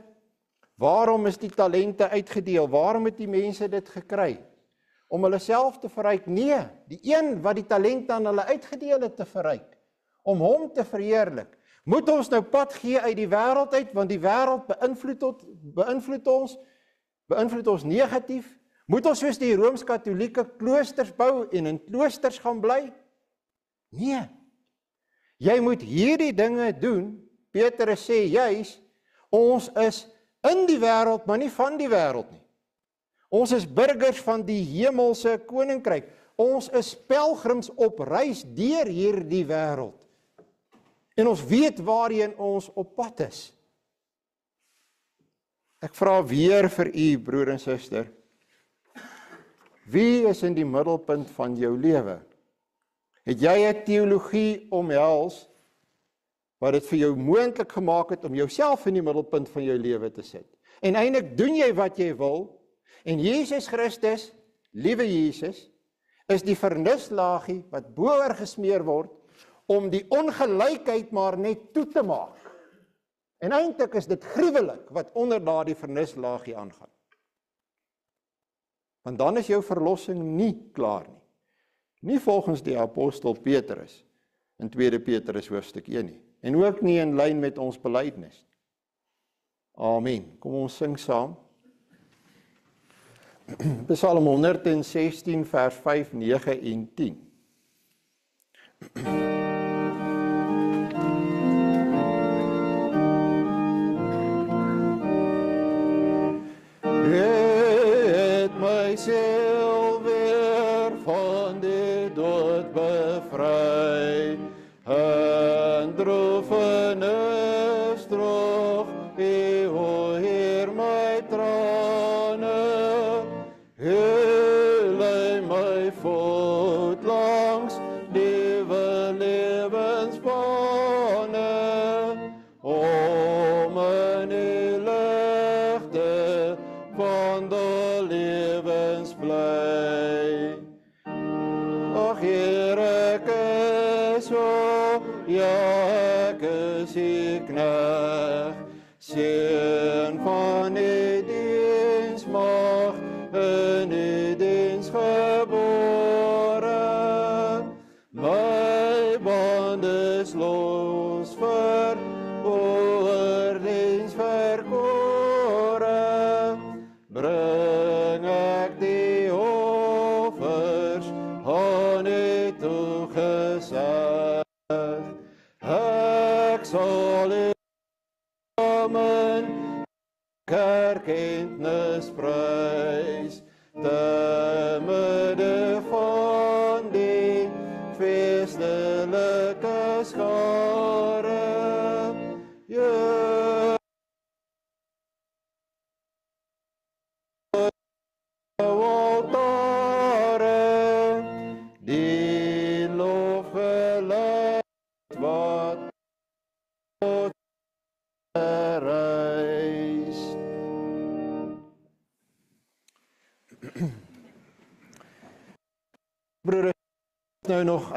Waarom is die talente uitgedeel? Waarom het die mense dit gekry? Om hulle self te verryk? Nee, die een wat die talente aan hulle uitgedeel het te verryk, om hom te verheerlik. Moet ons nou pad gee uit die wêreld uit, want die wêreld beïnvloed ons negatief? Moet ons soos die Rooms-Katolieke kloosters bou en in kloosters gaan bly? Nee. Jy moet hierdie dinge doen. Petrus sê juis, ons is in die wêreld, maar nie van die wêreld nie. Ons is burgers van die hemelse koninkryk. Ons is pelgrims op reis deur hierdie wêreld. En ons weet waarheen ons op pad is. Ek vra weer vir u, broer en suster, wie is in die middelpunt van jou lewe? Het jy 'n teologie omhels wat dit vir jou moontlik gemaak het om jouself in die middelpunt van jou lewe te sit? En eintlik doen jy wat jy wil, en Jesus Christus, liewe Jesus, is die vernislaagie wat bo-oor gesmeer word om die ongelykheid maar net toe te maak. En eintlik is dit gruwelik wat onder daardie vernislaagie aangaan. Want dan is jou verlossing nie klaar nie. Nie volgens die apostel Petrus in 2 Petrus hoofstuk 1 nie. En ook nie in lyn met ons belydenis. Amen. Kom ons sing saam. Psalm 116 vers 5, 9 en 10. Myself weer van die dood bevry, en droefenis droog, o Heer my trane, lei my voet langs nuwe lewensbane, om in die ligte van die lewens bly. Ag Heer, ek is so, ja ek is die knegt, seun van die diensmag, in die diens gebore. My band is los vir oordiens verkore. Bring ek die offers aan U toegesig. Ek sal U naam erkenntnis prys, te midde van die feestelike skare. Altare nou nog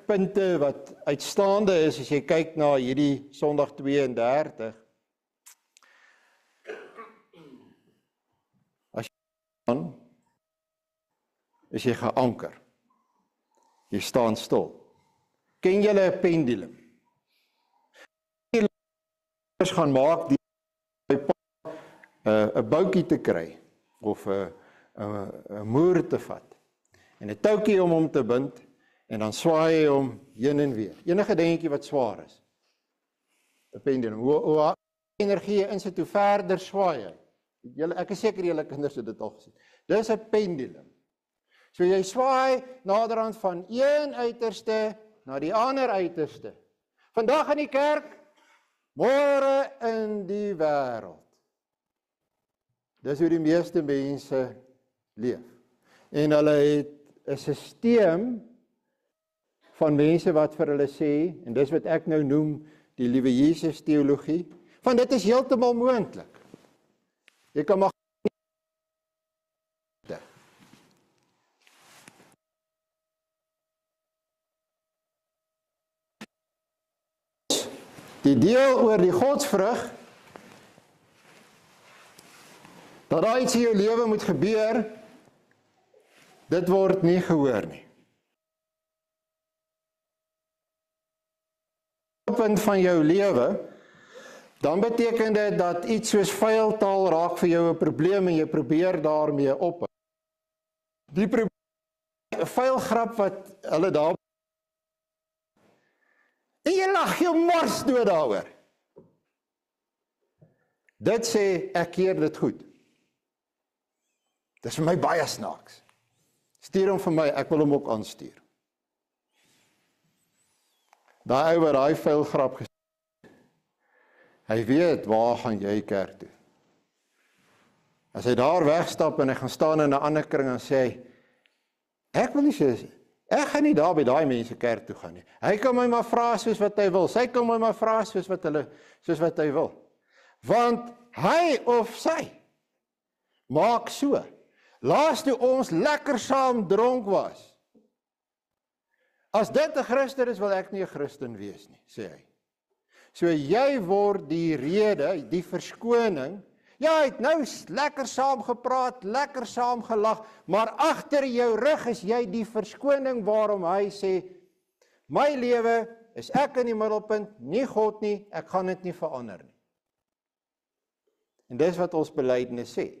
punte wat uitstaande is, as jy kyk na hierdie Sondag 32. As jy staan, is jy geanker. Jy staan stil. Ken julle 'n pendulum? Die leerders gaan maak die 'n boutjie te kry, of 'n moer te vat, en 'n touwtjie om hom te bind, en dan swaai hy hom heen en weer. Enige dingetjie wat swaar is. 'n pendulum. Hoe energie insit, hoe verder swaai hy. Ek is seker julle kinders het dit al gesien. Dis 'n pendulum. So jy swaai naderhand van een uiterste na die ander uiterste. Vandag in die kerk, môre in die wêreld. Dis hoe die meeste mense leef. En hulle het 'n stelsel van mense wat vir hulle sê, en dis wat ek nou noem die liewe Jesus teologie, van dit is heeltemal moontlik. Jy kan maar die deel oor die godsvrug, dat daar iets in jou lewe moet gebeur, dit word nie gehoor nie. Punt van jou lewe, dan beteken dit dat iets soos vuiltaal raak vir jou 'n probleem en jy probeer daarmee op. Die vuilgrap wat hulle daar, en jy lag jou mors dood daaroor. Dit sê, ek keer dit goed. Dit is vir my baie snaaks. Stuur hom vir my, ek wil hom ook aanstuur. Daai ou wat daai vuilgrap gesê, hy weet waar gaan jy kerk toe. As hy daar wegstap en hy gaan staan in 'n ander kring en sê hy, ek wil nie sê, ek gaan nie daar by daai mense kerk toe gaan nie. Hy kan my maar vra soos wat hy wil. Sy kan my maar vra soos wat hy wil. Want hy of sy maak so. Laas toe ons lekker saam dronk was. As dit 'n Christen is, wil ek nie 'n Christen wees nie, sê hy. So jy word die rede, die verskoning. Ja, hy het nou lekker saam gepraat, lekker saam gelag, maar agter jou rug is jy die verskoning waarom hy sê, my lewe is ek in die middelpunt, nie God nie, ek gaan dit nie verander nie. En dis wat ons belydenis sê.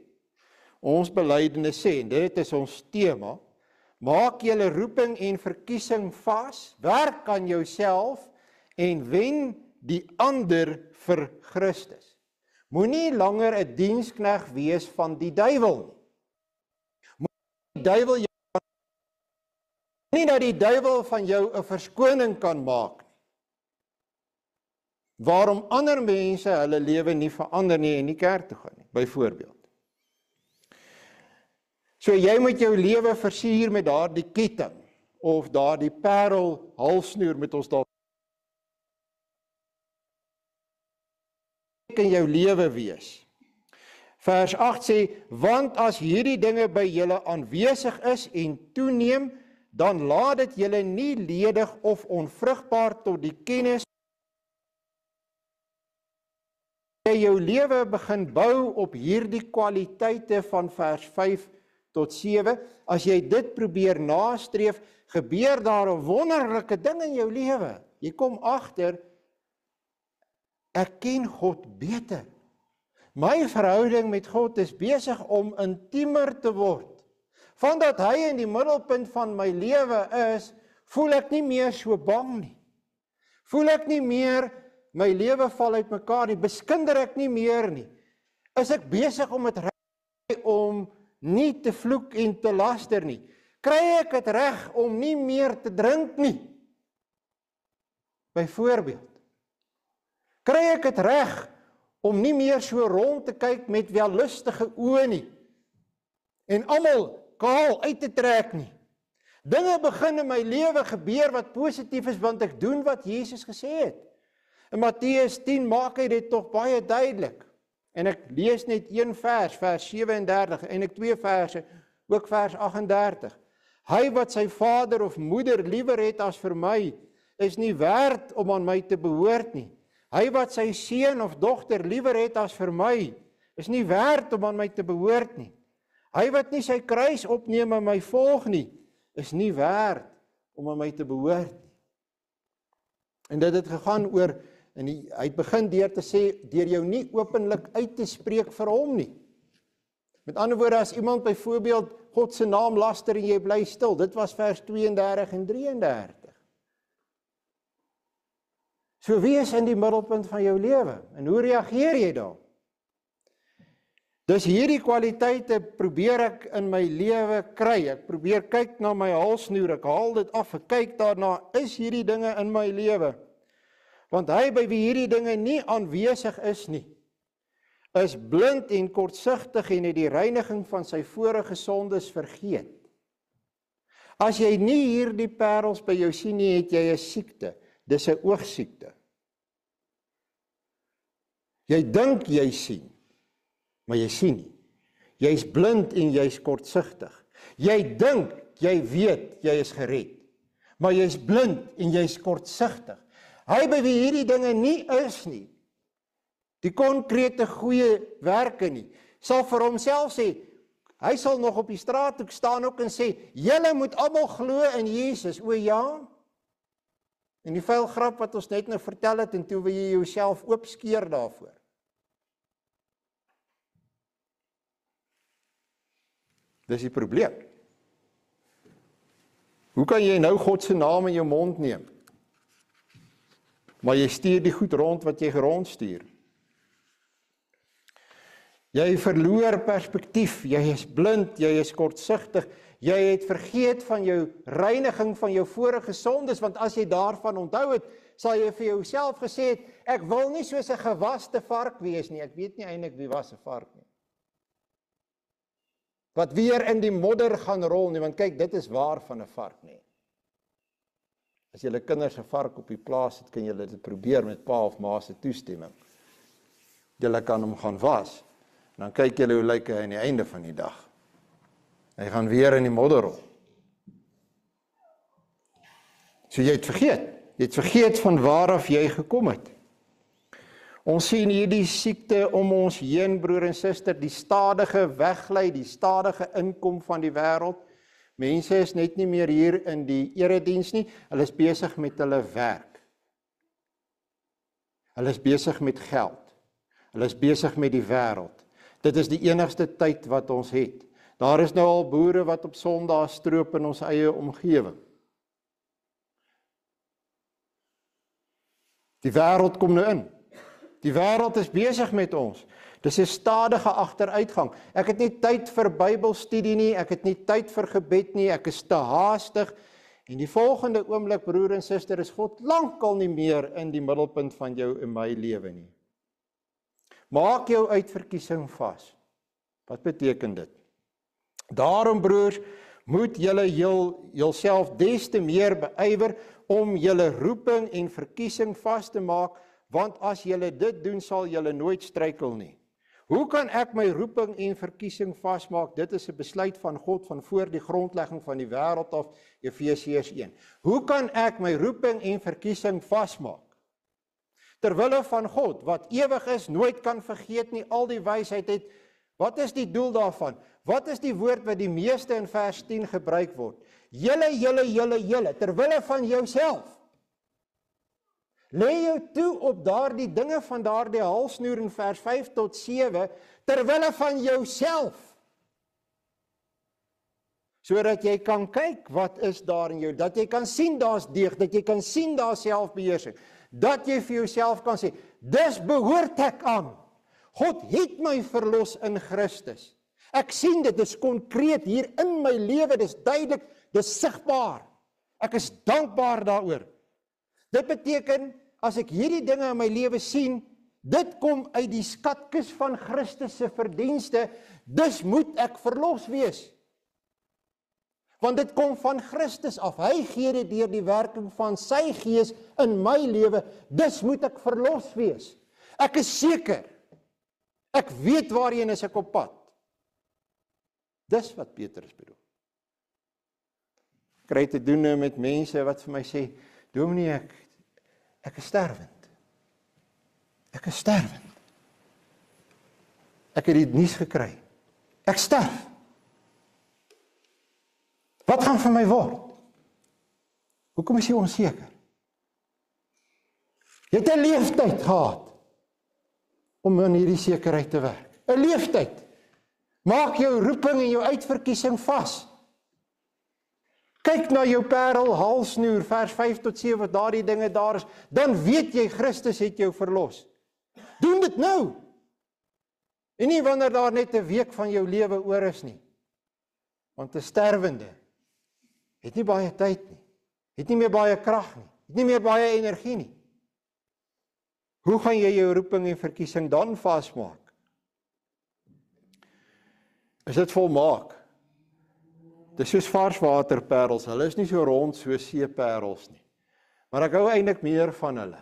Ons belydenis sê, en dit is ons tema, maak julle roeping en verkiesing vas, werk aan jouself en wen die ander vir Christus. Moenie langer 'n dienskneg wees van die duiwel nie. Moenie die duiwel jou, nie dat die duiwel van jou 'n verskoning kan maak nie. Waarom ander mense hulle lewe nie verander nie en nie kerk toe gaan nie, byvoorbeeld. So jy moet jou lewe versier met daardie ketting, of daardie parel halsnoer met ons daar in jou lewe wees. Vers 8 sê, want as hierdie dinge by julle aanwesig is en toeneem, dan laat dit julle nie ledig of onvrugbaar tot die kennis. Jy jou lewe begin bou op hierdie kwaliteite van vers 5 tot 7, as jy dit probeer nastreef, gebeur daar 'n wonderlike ding in jou lewe. Jy kom agter, ek ken God beter. My verhouding met God is besig om intiemer te word. Vandat hy in die middelpunt van my lewe is, voel ek nie meer so bang nie. Voel ek nie meer, my lewe val uitmekaar nie, beskinder ek nie meer nie. Is ek besig om dit reg om nie te vloek en te laster nie. Kry ek dit reg om nie meer te drink nie. Byvoorbeeld. Kry ek dit reg om nie meer so rond te kyk met wellustige oë nie. En almal kaal uit te trek nie. Dinge begin in my lewe gebeur wat positief is, want ek doen wat Jesus gesê het. In Matteus 10 maak hy dit tog baie duidelik. En ek lees net een vers 37, en ek 2 verse, ook vers 38. Hy wat sy vader of moeder liewer het as vir my, is nie werd om aan my te behoort nie. Hy wat sy seun of dogter liewer het as vir my, is nie werd om aan my te behoort nie. Hy wat nie sy kruis opneem en my volg nie, is nie werd om aan my te behoort nie. En dit het gegaan oor, en hy het begin deur te sê, deur jou nie openlik uit te spreek vir hom nie. Met ander woorde, as iemand byvoorbeeld God se naam laster en jy bly stil, dit was vers 32 en 33. So wie is in die middelpunt van jou lewe? En hoe reageer jy daar? Dus hierdie kwaliteite probeer ek in my lewe kry. Ek probeer kyk na my halsnoer, ek haal dit af, ek kyk daarna, is hierdie dinge in my lewe? Want hy by wie hierdie dinge nie aanwesig is nie, is blind en kortsigtig en het die reiniging van sy vorige sondes vergeet. As jy nie hierdie parels by jou sien nie, het jy 'n siekte. Dis 'n oogsiekte. Jy dink jy sien, maar jy sien nie. Jy's blind en jy's kortsigtig. Jy dink jy weet jy is gered, maar jy's blind en jy's kortsigtig. Hy by wie hierdie dinge nie is nie, die konkrete goeie werke nie, sal vir homself sê, hy sal nog op die straathoek staan ook en sê, julle moet almal glo in Jesus, o ja? En die vuil grap wat ons net nou vertel het, en toe wil jy jouself oopskeer daarvoor. Dis die probleem. Hoe kan jy nou God se naam in jou mond neem? Maar jy stuur die goed rond wat jy rondstuur. Jy verloor perspektief, jy is blind, jy is kortsigtig, jy het vergeet van jou reiniging van jou vorige sondes, want as jy daarvan onthou het, sal jy vir jouself gesê het, ek wil nie soos 'n gewaste vark wees nie, ek weet nie eintlik wie was 'n vark nie. Wat weer in die modder gaan rol nie, want kyk, dit is waar van 'n vark nie. As julle kinders 'n vark op die plaas het, kan julle dit probeer met pa of ma se toestemming. Julle kan hom gaan was. Dan kyk julle hoe lyk hy aan die einde van die dag. Hy gaan weer in die modder rol. So jy het vergeet van waaraf jy gekom het. Ons sien hierdie siekte om ons heen, broer en suster, die stadige weglei, die stadige inkom van die wêreld. Mense is net nie meer hier in die erediens nie, hulle is besig met hulle werk. Hulle is besig met geld. Hulle is besig met die wêreld. Dit is die enigste tyd wat ons het. Daar is nou al boere wat op Sondag stroop in ons eie omgewing. Die wêreld kom nou in. Die wêreld is besig met ons. Dis 'n stadige agteruitgang. Ek het nie tyd vir Bybelstudie nie, ek het nie tyd vir gebed nie, ek is te haastig. En die volgende oomblik, broer en suster, is God lankal nie meer in die middelpunt van jou en my lewe nie. Maak jou uitverkiesing vas. Wat beteken dit? Daarom, broers, moet julle julself des te meer beywer om julle roeping en verkiesing vas te maak, want as julle dit doen, sal julle nooit struikel nie. Hoe kan ek my roeping en verkiesing vasmaak? Dit is 'n besluit van God van voor die grondlegging van die wêreld af, Efesiërs 1. Hoe kan ek my roeping en verkiesing vasmaak? Terwille van God, wat ewig is, nooit kan vergeet nie, al die wysheid het. Wat is die doel daarvan? Wat is die woord wat die meeste in vers 10 gebruik word? Julle, terwille van jouself. Lê jou toe op daardie dinge van daardie halsnoer in vers 5 tot 7, terwille van jouself. Sodat jy kan kyk wat is daar in jou, dat jy kan sien daar's deeg, dat jy kan sien daar's selfbeheersing, dat jy vir jouself kan sê, dis behoort ek aan. God het my verlos in Christus. Ek sien dit, is konkreet hier in my lewe, dis duidelik, dis sigbaar. Ek is dankbaar daaroor. Dit beteken, as ek hierdie dinge in my lewe sien, dit kom uit die skatkis van Christus se verdienste, dus moet ek verlos wees. Want dit kom van Christus af. Hy gee dit deur die werking van sy gees in my lewe, dus moet ek verlos wees. Ek is seker. Ek weet waarheen is ek op pad. Dis wat Petrus bedoel. kry te doen met mense wat vir my sê, Dominee, ek is sterwend. Ek is sterwend. Ek het die nuus gekry. Ek sterf. Wat gaan van my word? Hoekom is jy onseker? Jy het 'n leeftyd gehad om in hierdie sekerheid te werk. 'n Leeftyd. Maak jou roeping en jou uitverkiesing vas. Kyk na jou parel, halsnoer, vers 5 tot 7, wat daardie dinge daar is, dan weet jy, Christus het jou verlos. Doen dit nou. En nie wanneer daar net 'n week van jou lewe oor is nie. Want 'n sterwende het nie baie tyd nie, het nie meer baie krag nie, het nie meer baie energie nie. Hoe gaan jy jou roeping en verkiesing dan vasmaak? Is dit volmaak? Dit is soos varswaterparels, hulle is nie so rond soos seeparels nie. Maar ek hou eintlik meer van hulle.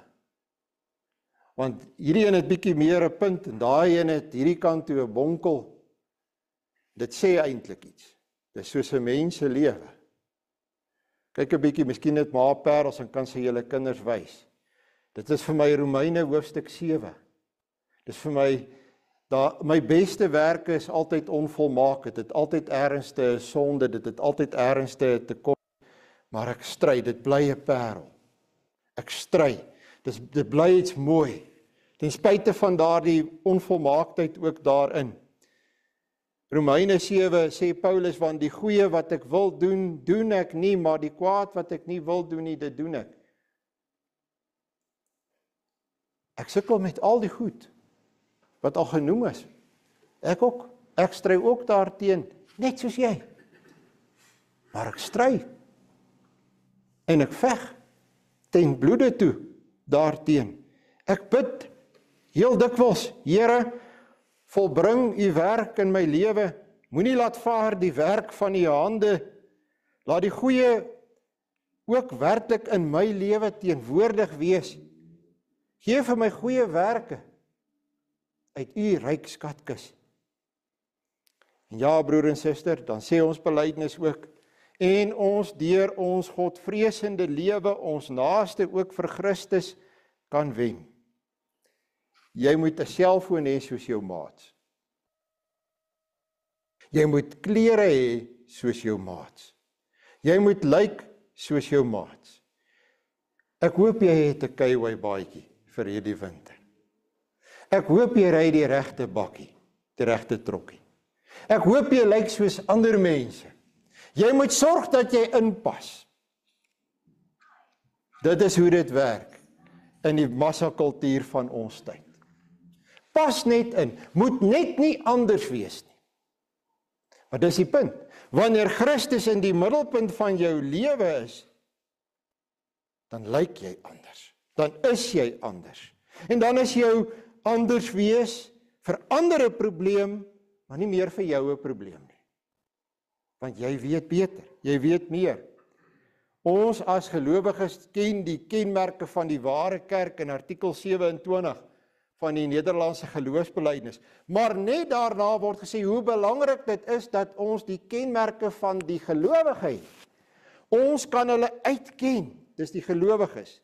Want hierdie een het bietjie meer 'n punt, en daai een het hierdie kant toe 'n bonkel. Dit sê eintlik iets. Dit is soos 'n mens se lewe. Kyk 'n bietjie, miskien net maar parels, en kan sy julle kinders wys. Dit is vir my Romeine hoofstuk 7. Dit is vir my, my beste werke is altyd onvolmaak, dit het altyd ernsste 'n sonde, dit het altyd ernsste 'n tekort, maar ek stry, dit bly 'n parel. Ek stry, dit bly iets mooi, ten spyte van daardie onvolmaaktheid ook daarin. Romeine 7 sê Paulus, want die goeie wat ek wil doen, doen ek nie, maar die kwaad wat ek nie wil doen nie, dit doen ek. Ek sukkel met al die goed wat al genoem is. Ek ook. Ek stry ook daarteen, net soos jy. Maar ek stry. En ek veg ten bloede toe daarteen. Ek bid heel dikwels, Here, volbring u werk in my lewe. Moenie laat vaar die werk van u hande. Laat die goeie ook werklik in my lewe teenwoordig wees. Gee vir my goeie werke uit u ryk skatkis. En ja, broer en suster, dan sê ons belydenis ook, en ons deur ons godvreesende lewe ons naaste ook vir Christus kan wen. Jy moet 'n selfoon hê soos jou maats. Jy moet klere hê soos jou maats. Jy moet lyk soos jou maats. Ek hoop jy het 'n K-way baadjie vir hierdie winter. Ek hoop jy ry die regte bakkie, die regte trokkie. Ek hoop jy lyk soos ander mense. Jy moet sorg dat jy inpas. Dit is hoe dit werk in die massakultuur van ons tyd. Pas net in, moet net nie anders wees nie. Maar dis die punt. Wanneer Christus in die middelpunt van jou lewe is, dan lyk jy anders. Dan is jy anders. En dan is jou anders wees vir ander 'n probleem, maar nie meer vir jou 'n probleem nie. Want jy weet beter, jy weet meer. Ons as gelowiges ken die kenmerke van die ware kerk in artikel 27 van die Nederlandse geloofsbelijdenis. Maar net daarna word gesê hoe belangrik dit is dat ons die kenmerke van die gelowige het. Ons kan hulle uitken, dis die gelowiges,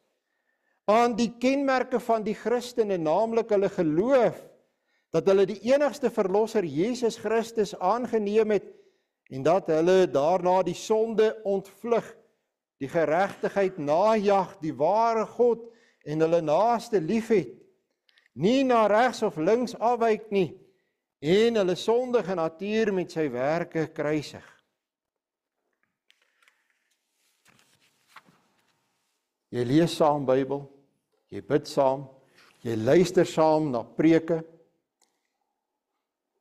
aan die kenmerke van die Christene, naamlik hulle geloof, dat hulle die enigste verlosser Jesus Christus aangeneem het, en dat hulle daarna die sonde ontvlug, die geregtigheid najag, die ware God, en hulle naaste liefhet, nie na regs of links afwyk nie, en hulle sondige natuur met sy werke kruisig. Jy lees saam Bybel, jy bid saam, jy luister saam na preke.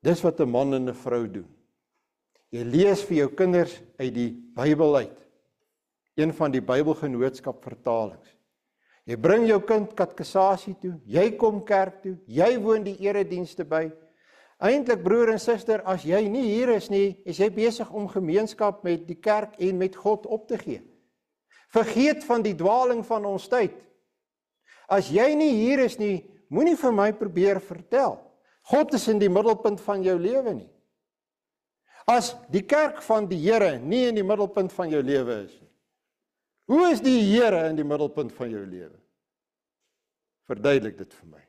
Dis wat 'n man en 'n vrou doen. Jy lees vir jou kinders uit die Bybel uit, een van die Bybelgenootskap vertalings. Jy bring jou kind katekisasie toe, jy kom kerk toe, jy woon die eredienste by. Eintlik broer en suster, as jy nie hier is nie, is jy besig om gemeenskap met die kerk en met God op te gee. Vergeet van die dwaling van ons tyd. As jy nie hier is nie, moenie vir my probeer vertel. God is in die middelpunt van jou lewe nie. As die kerk van die Here nie in die middelpunt van jou lewe is nie, Hoe is die Here in die middelpunt van jou lewe? Verduidelik dit vir my.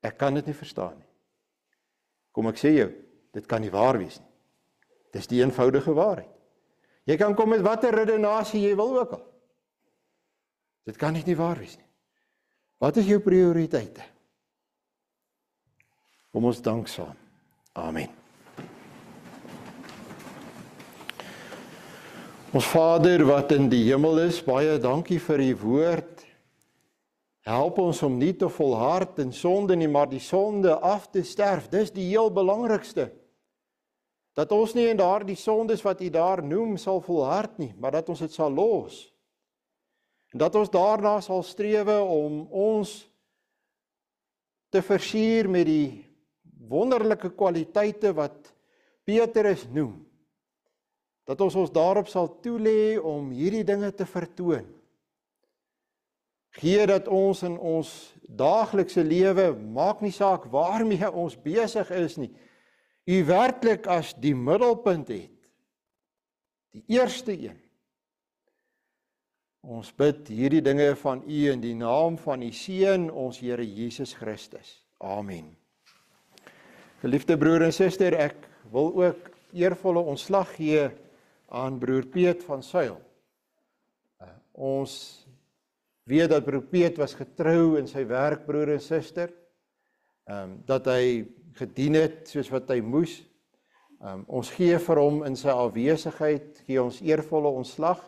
Ek kan dit nie verstaan nie. Kom ek sê jou, dit kan nie waar wees nie. Dis die eenvoudige waarheid. Jy kan kom met watter redenasie jy wil ook al. Dit kan nie waar wees nie. Wat is jou prioriteite? Kom ons dank saam. Amen. Ons Vader wat in die hemel is, baie dankie vir u woord. Help ons om nie te volhard in sonde nie, maar die sonde af te sterf. Dis die heel belangrikste. Dat ons nie in daardie sondes wat u daar noem sal volhard nie, maar dat ons dit sal los. En dat ons daarna sal strewe om ons te versier met die wonderlike kwaliteite wat Petrus noem. Dat ons daarop sal toelê om hierdie dinge te vertoon. Gee dat ons in ons daaglikse lewe, maak nie saak waarmee ons besig is nie, u werklik as die middelpunt het. Die eerste een. Ons bid hierdie dinge van u in die naam van u Seun, ons Here Jesus Christus. Amen. Geliefde broer en suster, ek wil ook eervolle ontslag gee aan broer Piet van Sail. Ons weet dat broer Piet was getrou in sy werk, broer en suster, dat hy gedien het soos wat hy moes. Ons gee vir hom in sy afwesigheid, gee ons eervolle ontslag.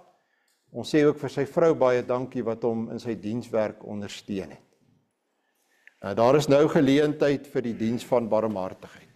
Ons sê ook vir sy vrou baie dankie wat hom in sy dienswerk ondersteun het. Daar is nou geleentheid vir die diens van barmhartigheid.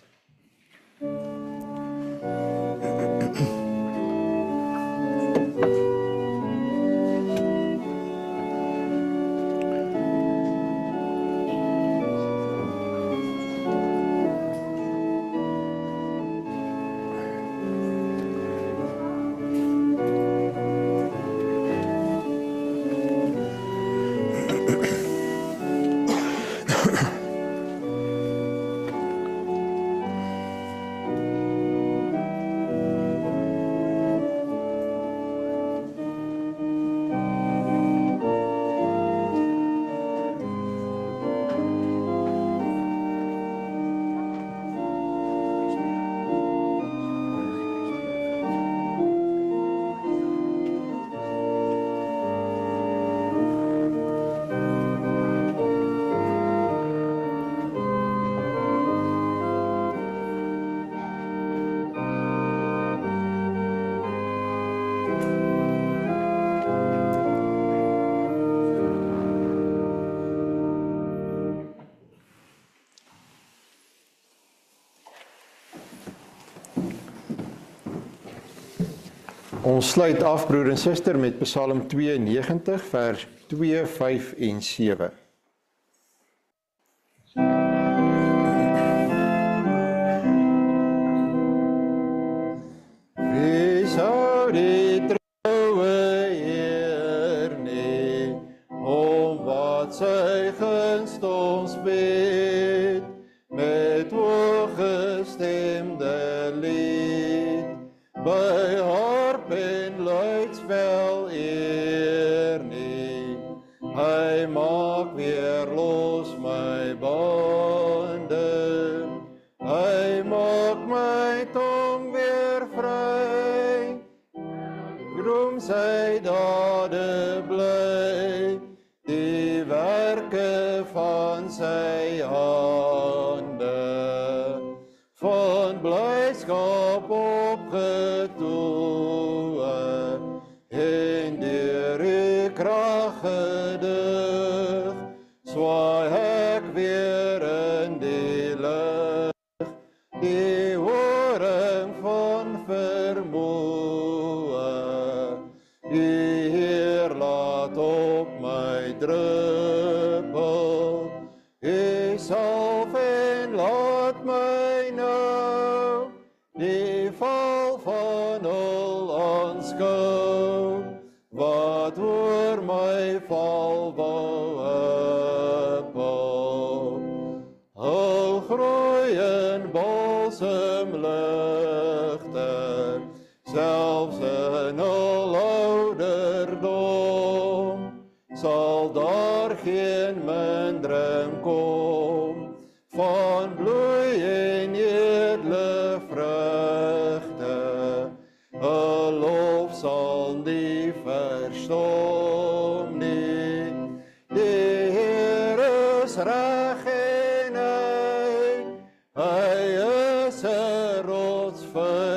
Ons sluit af, broer en suster, met Psalm 92, vers 2, 5 en 7. Wie sou die troue Heer nie, om wat sy gunst ons bied, met hooggestemde lied, by harp en luidspel eer nie. Hy maak weer los my bande, hy maak my tong weer vry, roem sy dade bly, die werke van sy hande, van blydskap opgetoe, en deur u krag gedig, swaai ek weer in die lug, die horing van vermoë, die Heer laat op my druppel, u salf en laat my nou, die val van al aanskou, wat oor my val wou huppel. Al groei in balsemligte, selfs in al ouder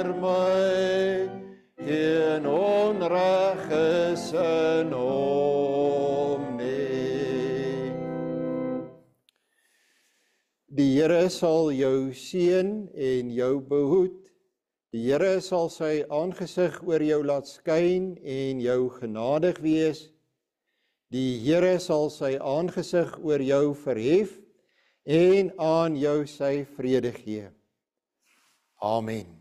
oor my, geen onreg is in hom nie. Die Here sal jou seën en jou behoed. Die Here sal sy aangesig oor jou laat skyn en jou genadig wees. Die Here sal sy aangesig oor jou verhef en aan jou sy vrede gee. Amen.